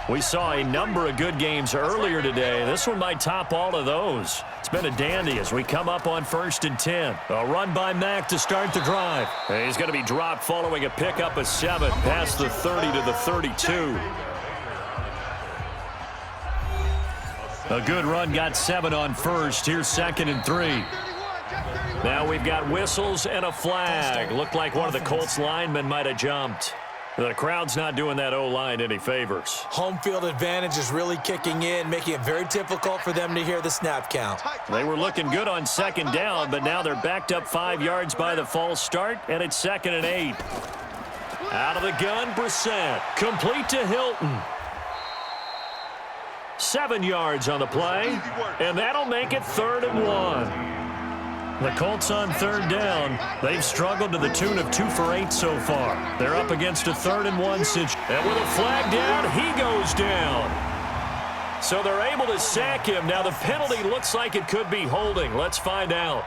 S2: We saw a number of good games earlier today. This one might top all of those. It's been a dandy as we come up on 1st and 10. A run by Mack to start the drive. And he's going to be dropped following a pickup of 7 past the 30 to the 32. A good run got 7 on first. Here's 2nd and 3. Now we've got whistles and a flag. Looked like one of the Colts linemen might have jumped. The crowd's not doing that O-line any favors.
S3: Home field advantage is really kicking in, making it very difficult for them to hear the snap count.
S2: They were looking good on 2nd down, but now they're backed up 5 yards by the false start, and it's 2nd and 8. Out of the gun, Brissett. Complete to Hilton. 7 yards on the play, and that'll make it 3rd and 1. The Colts on 3rd down. They've struggled to the tune of 2 for 8 so far. They're up against a 3rd and 1 situation. And with a flag down, he goes down. So they're able to sack him. Now the penalty looks like it could be holding. Let's find out.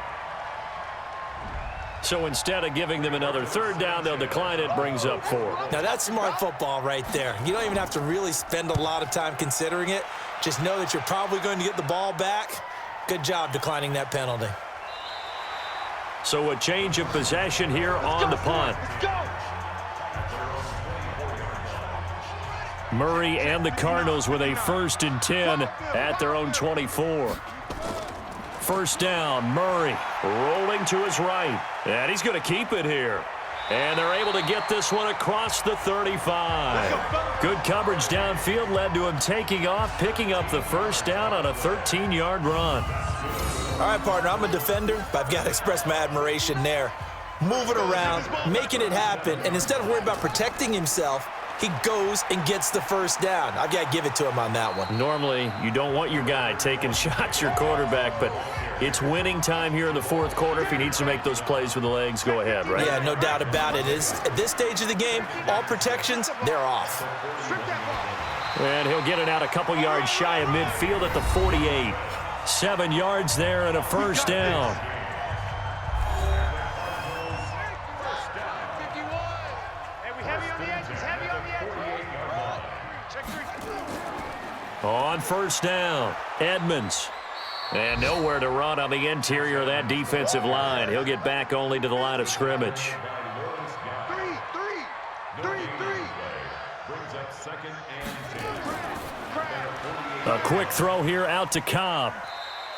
S2: So instead of giving them another 3rd down, they'll decline it. Brings up 4.
S3: Now that's smart football right there. You don't even have to really spend a lot of time considering it. Just know that you're probably going to get the ball back. Good job declining that penalty.
S2: So a change of possession here on the punt. Murray and the Cardinals with a 1st and 10 at their own 24. 1st down, Murray rolling to his right. And he's going to keep it here. And they're able to get this one across the 35. Good coverage downfield led to him taking off, picking up the 1st down on a 13-yard run.
S3: All right, partner, I'm a defender, but I've got to express my admiration there. Moving around, making it happen, and instead of worrying about protecting himself, he goes and gets the 1st down. I've got to give it to him on that one.
S2: Normally, you don't want your guy taking shots, your quarterback, but it's winning time here in the 4th quarter. If he needs to make those plays with the legs, go ahead, right?
S3: Yeah, no doubt about it. At this stage of the game, all protections, they're off.
S2: And he'll get it out a couple yards shy of midfield at the 48. 7 yards there and a 1st down. On 1st down, Edmonds. And nowhere to run on the interior of that defensive line. He'll get back only to the line of scrimmage. A quick throw here out to Cobb.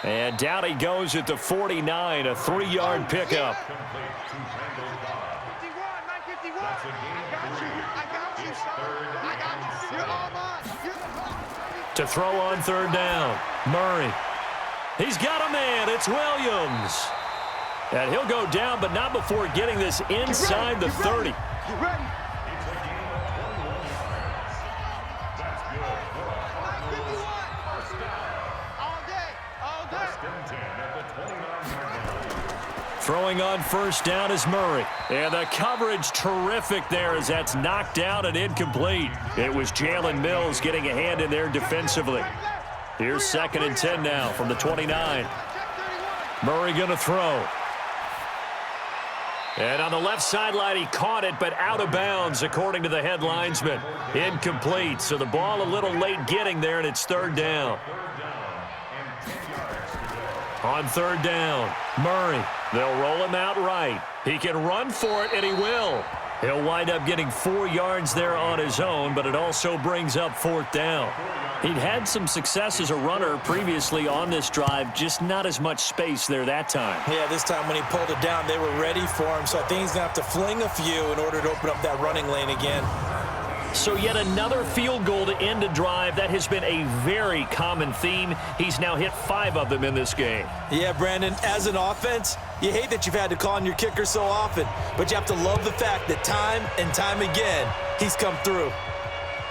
S2: And down he goes at the 49, a 3-yard pickup. To throw on 3rd down, Murray. He's got a man, it's Williams. And he'll go down, but not before getting this inside the 30. Throwing on 1st down is Murray. And the coverage terrific there as that's knocked down and incomplete. It was Jalen Mills getting a hand in there defensively. Here's 2nd and 10 now from the 29. Murray going to throw. And on the left sideline, he caught it, but out of bounds, according to the head linesman. Incomplete, so the ball a little late getting there, and it's 3rd down. On 3rd down, Murray. They'll roll him out right. He can run for it, and he will. He'll wind up getting 4 yards there on his own, but it also brings up 4th down. He'd had some success as a runner previously on this drive, just not as much space there that time.
S3: Yeah, this time when he pulled it down, they were ready for him, so I think he's going to have to fling a few in order to open up that running lane again.
S2: So yet another field goal to end a drive. That has been a very common theme. He's now hit 5 of them in this game.
S3: Yeah, Brandon, as an offense, you hate that you've had to call on your kicker so often, but you have to love the fact that time and time again, he's come through.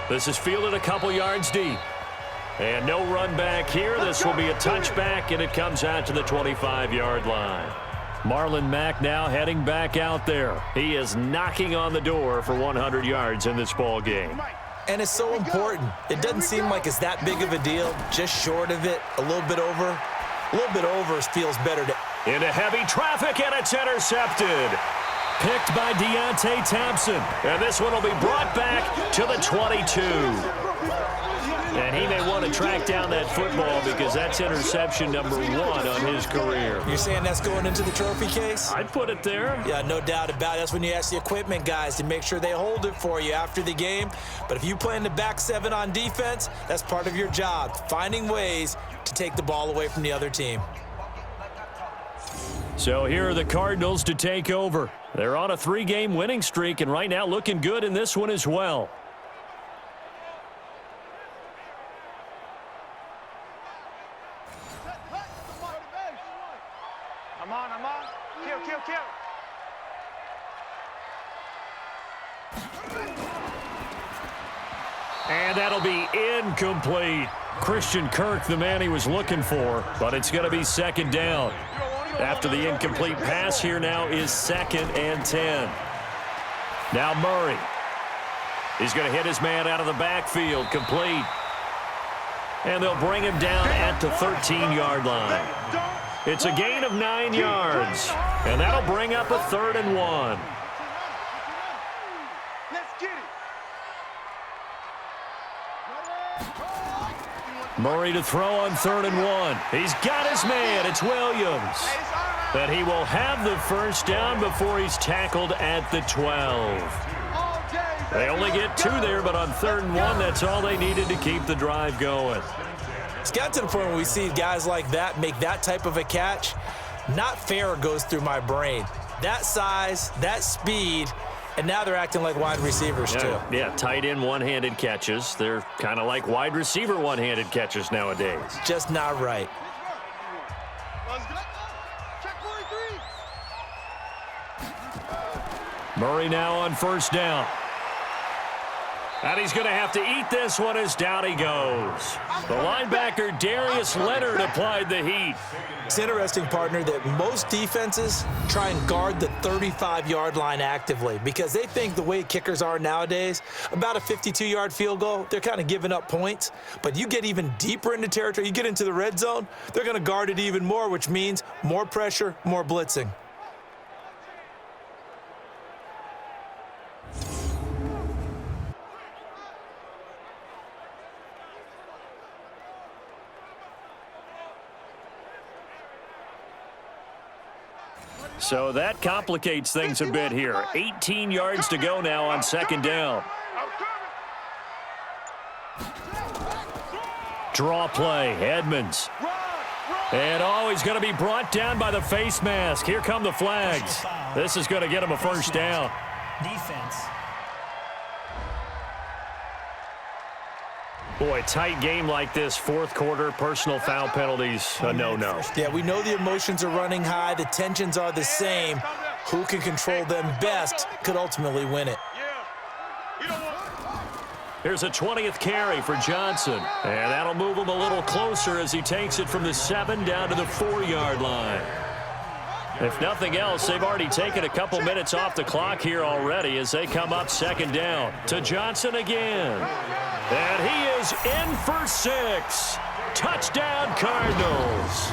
S2: This is fielded a couple yards deep. And no run back here. This will be a touchback, and it comes out to the 25-yard line. Marlon Mack now heading back out there. He is knocking on the door for 100 yards in this ball game.
S3: And it's so important. It doesn't seem like it's that big of a deal. Just short of it, a little bit over. A little bit over feels better.
S2: Into heavy traffic, and it's intercepted. picked by Deontay Thompson. And this one will be brought back to the 22. And he may want to track down that football because that's interception number 1 on his career.
S3: You're saying that's going into the trophy case?
S2: I'd put it there.
S3: Yeah, no doubt about it. That's when you ask the equipment guys to make sure they hold it for you after the game. But if you play in the back 7 on defense, that's part of your job, finding ways to take the ball away from the other team.
S2: So here are the Cardinals to take over. They're on a 3-game winning streak, and right now looking good in this one as well.
S4: I'm on. Kill.
S2: And that'll be incomplete. Christian Kirk, the man he was looking for, but it's going to be second down. After the incomplete pass, here now is 2nd and 10. Now Murray. He's going to hit his man out of the backfield, complete. And they'll bring him down at the 13-yard line. It's a gain of 9 yards, and that'll bring up a 3rd and 1.
S4: Let's get it.
S2: Murray to throw on 3rd and 1. He's got his man. It's Williams. But he will have the first down before he's tackled at the 12. They only get 2 there, but on 3rd and 1, that's all they needed to keep the drive going.
S3: It's got to the point where we see guys like that make that type of a catch. Not fair goes through my brain. That size, that speed, and now they're acting like wide receivers too.
S2: Yeah, tight end one-handed catches. They're kind of like wide receiver one-handed catches nowadays.
S3: Just not right.
S2: Murray now on first down. And he's going to have to eat this one as down he goes. The linebacker, Darius Leonard, applied the heat.
S3: It's interesting, partner, that most defenses try and guard the 35-yard line actively because they think the way kickers are nowadays, about a 52-yard field goal, they're kind of giving up points. But you get even deeper into territory, you get into the red zone, they're going to guard it even more, which means more pressure, more blitzing.
S2: So that complicates things a bit here. 18 yards to go now on second down. Draw play, Edmonds. And he's going to be brought down by the face mask. Here come the flags. This is going to get him a first down.
S5: Defense.
S2: Boy, tight game like this, fourth quarter, personal foul penalties, a no-no.
S3: Yeah, we know the emotions are running high. The tensions are the same. Who can control them best could ultimately win it.
S2: Here's a 20th carry for Johnson. And that'll move him a little closer as he takes it from the 7 down to the 4-yard line. If nothing else, they've already taken a couple minutes off the clock here already as they come up second down. To Johnson again. And he is in for 6. Touchdown, Cardinals.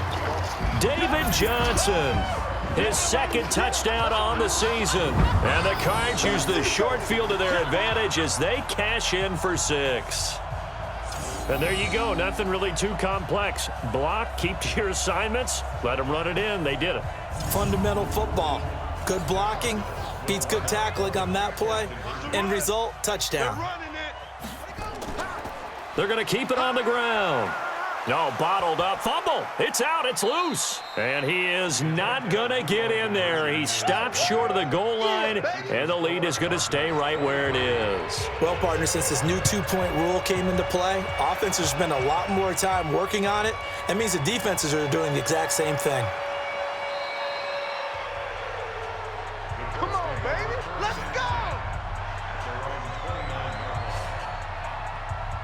S2: David Johnson, his second touchdown on the season. And the Cards use the short field to their advantage as they cash in for 6. And there you go. Nothing really too complex. Block, keep to your assignments, let them run it in. They did it.
S3: Fundamental football. Good blocking beats good tackling on that play. End result, touchdown.
S2: They're going to keep it on the ground. No, bottled up. Fumble. It's out. It's loose. And he is not going to get in there. He stops short of the goal line, and the lead is going to stay right where it is.
S3: Well, partner, since this new two-point rule came into play, offenses spend a lot more time working on it. That means the defenses are doing the exact same thing.
S4: Come on, baby. Let's go.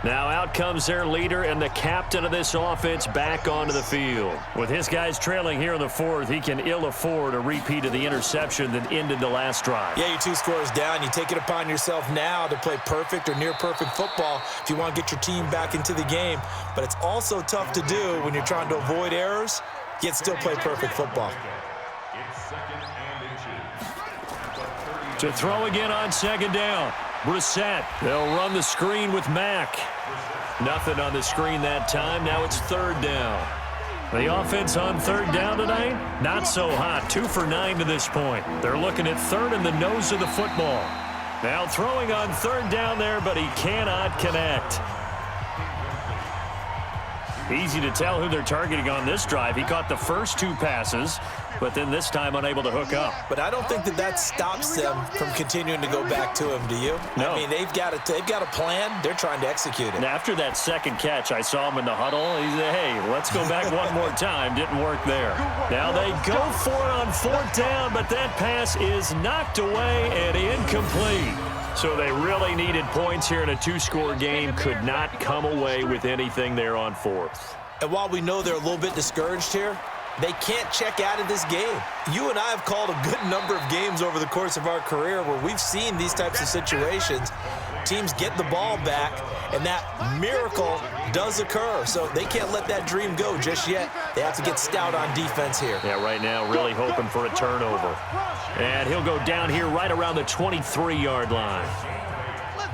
S2: Now out comes their leader and the captain of this offense back onto the field. With his guys trailing here in the fourth, he can ill afford a repeat of the interception that ended the last drive.
S3: Yeah, you're 2 scores down. You take it upon yourself now to play perfect or near-perfect football if you want to get your team back into the game. But it's also tough to do when you're trying to avoid errors, yet still play perfect football.
S6: It's second
S2: To throw again on second down. Brissett. They'll run the screen with Mack. Nothing on the screen that time. Now it's third down. The offense on third down tonight, not so hot. 2 for 9 to this point. They're looking at third in the nose of the football. Now throwing on third down there, but he cannot connect. Easy to tell who they're targeting on this drive. He caught the first 2 passes, but then this time unable to hook up.
S3: But I don't think that stops them from continuing to go back to him, do you?
S2: No.
S3: I mean, they've got a plan. They're trying to execute it.
S2: And after that second catch, I saw him in the huddle. He said, hey, let's go back one more time. Didn't work there. Now they go for it on fourth down, but that pass is knocked away and incomplete. So they really needed points here in a 2-score game. Could not come away with anything there on fourth.
S3: And while we know they're a little bit discouraged here, they can't check out of this game. You and I have called a good number of games over the course of our career where we've seen these types of situations. Teams get the ball back, and that miracle does occur. So they can't let that dream go just yet. They have to get stout on defense here.
S2: Yeah, right now really hoping for a turnover. And he'll go down here right around the 23-yard line.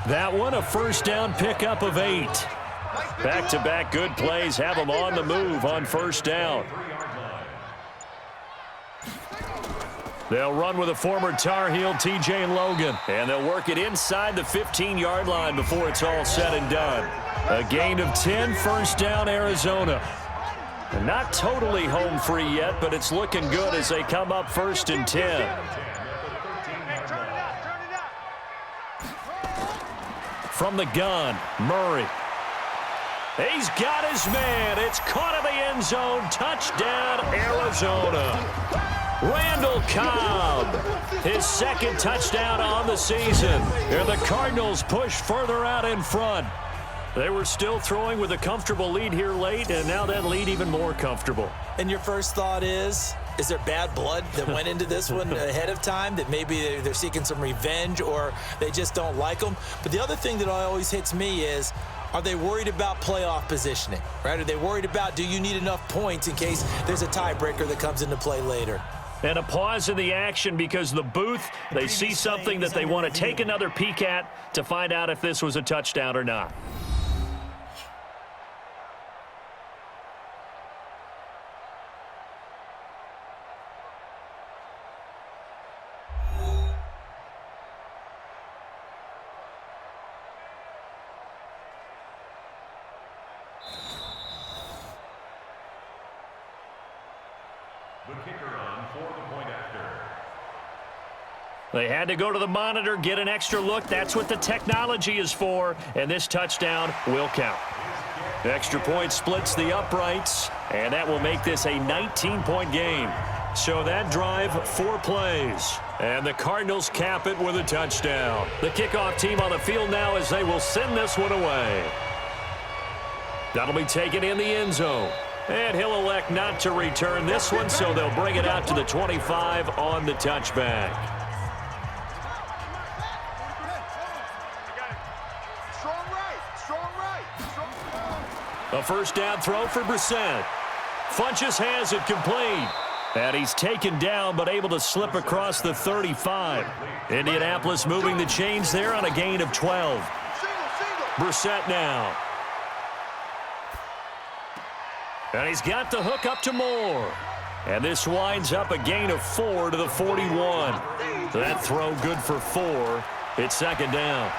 S2: That one, a first down pickup of 8. Back-to-back good plays have them on the move on first down. They'll run with a former Tar Heel, T.J. Logan. And they'll work it inside the 15-yard line before it's all said and done. A gain of 10, first down, Arizona. And not totally home free yet, but it's looking good as they come up first and 10. From the gun, Murray. He's got his man. It's caught in the end zone. Touchdown, Arizona. Randall Cobb, his second touchdown on the season. And the Cardinals push further out in front. They were still throwing with a comfortable lead here late, and now that lead even more comfortable.
S3: And your first thought is there bad blood that went into this one ahead of time, that maybe they're seeking some revenge or they just don't like them? But the other thing that always hits me is, are they worried about playoff positioning, right? Are they worried about, do you need enough points in case there's a tiebreaker that comes into play later?
S2: And a pause in the action because the booth, they see something that they want to take another peek at to find out if this was a touchdown or not.
S6: The kicker on for the point after.
S2: They had to go to the monitor, get an extra look. That's what the technology is for, and this touchdown will count. Extra point splits the uprights, and that will make this a 19-point game. So that drive, 4 plays, and the Cardinals cap it with a touchdown. The kickoff team on the field now as they will send this one away. That'll be taken in the end zone. And he'll elect not to return this one, so they'll bring it out to the 25 on the touchback. A first down throw for Brissett. Funches has it complete. And he's taken down, but able to slip across the 35. Indianapolis moving the chains there on a gain of 12. Brissett now. And he's got the hook up to Moore. And this winds up a gain of 4 to the 41. That throw good for 4. It's second down.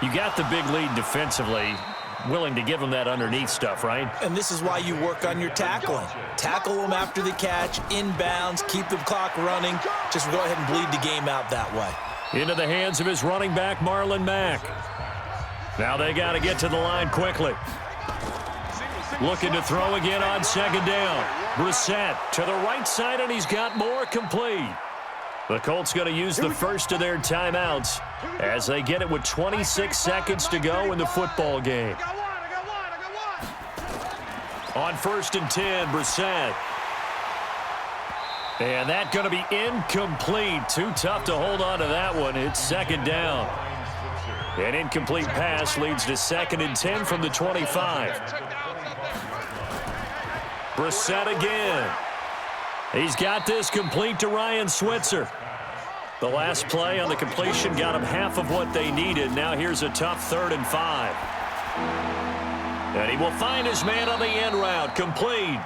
S2: You got the big lead defensively. Willing to give them that underneath stuff, right?
S3: And this is why you work on your tackling. Tackle them after the catch, inbounds, keep the clock running. Just go ahead and bleed the game out that way.
S2: Into the hands of his running back, Marlon Mack. Now they got to get to the line quickly. Looking to throw again on second down. Brissett to the right side, and he's got more complete. The Colts going to use the first of their timeouts as they get it with 26 seconds to go in the football game. On first and 10, Brissett. And that going to be incomplete. Too tough to hold on to that one. It's second down. An incomplete pass leads to second and 10 from the 25. Brissett again. He's got this complete to Ryan Switzer. The last play on the completion got him half of what they needed. Now here's a tough 3rd and 5. And he will find his man on the end route. Complete.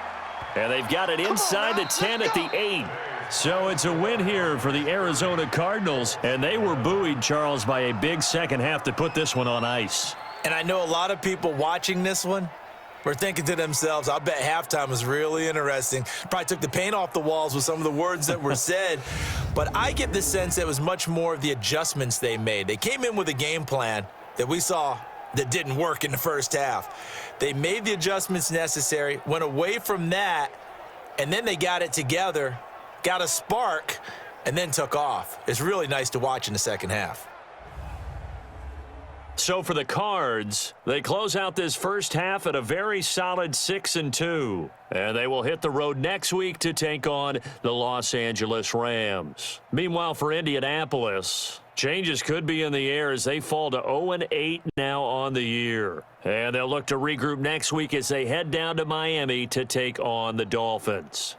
S2: And they've got it inside the 10 at the 8. So it's a win here for the Arizona Cardinals. And they were buoyed, Charles, by a big second half to put this one on ice.
S3: And I know a lot of people watching this one were thinking to themselves, I bet halftime was really interesting. Probably took the paint off the walls with some of the words that were said. But I get the sense that it was much more of the adjustments they made. They came in with a game plan that we saw that didn't work in the first half. They made the adjustments necessary, went away from that, and then they got it together, got a spark, and then took off. It's really nice to watch in the second half.
S2: So for the Cards, they close out this first half at a very solid 6-2. And they will hit the road next week to take on the Los Angeles Rams. Meanwhile, for Indianapolis, changes could be in the air as they fall to 0-8 now on the year. And they'll look to regroup next week as they head down to Miami to take on the Dolphins.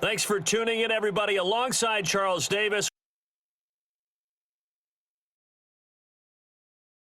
S2: Thanks for tuning in, everybody. Alongside Charles Davis,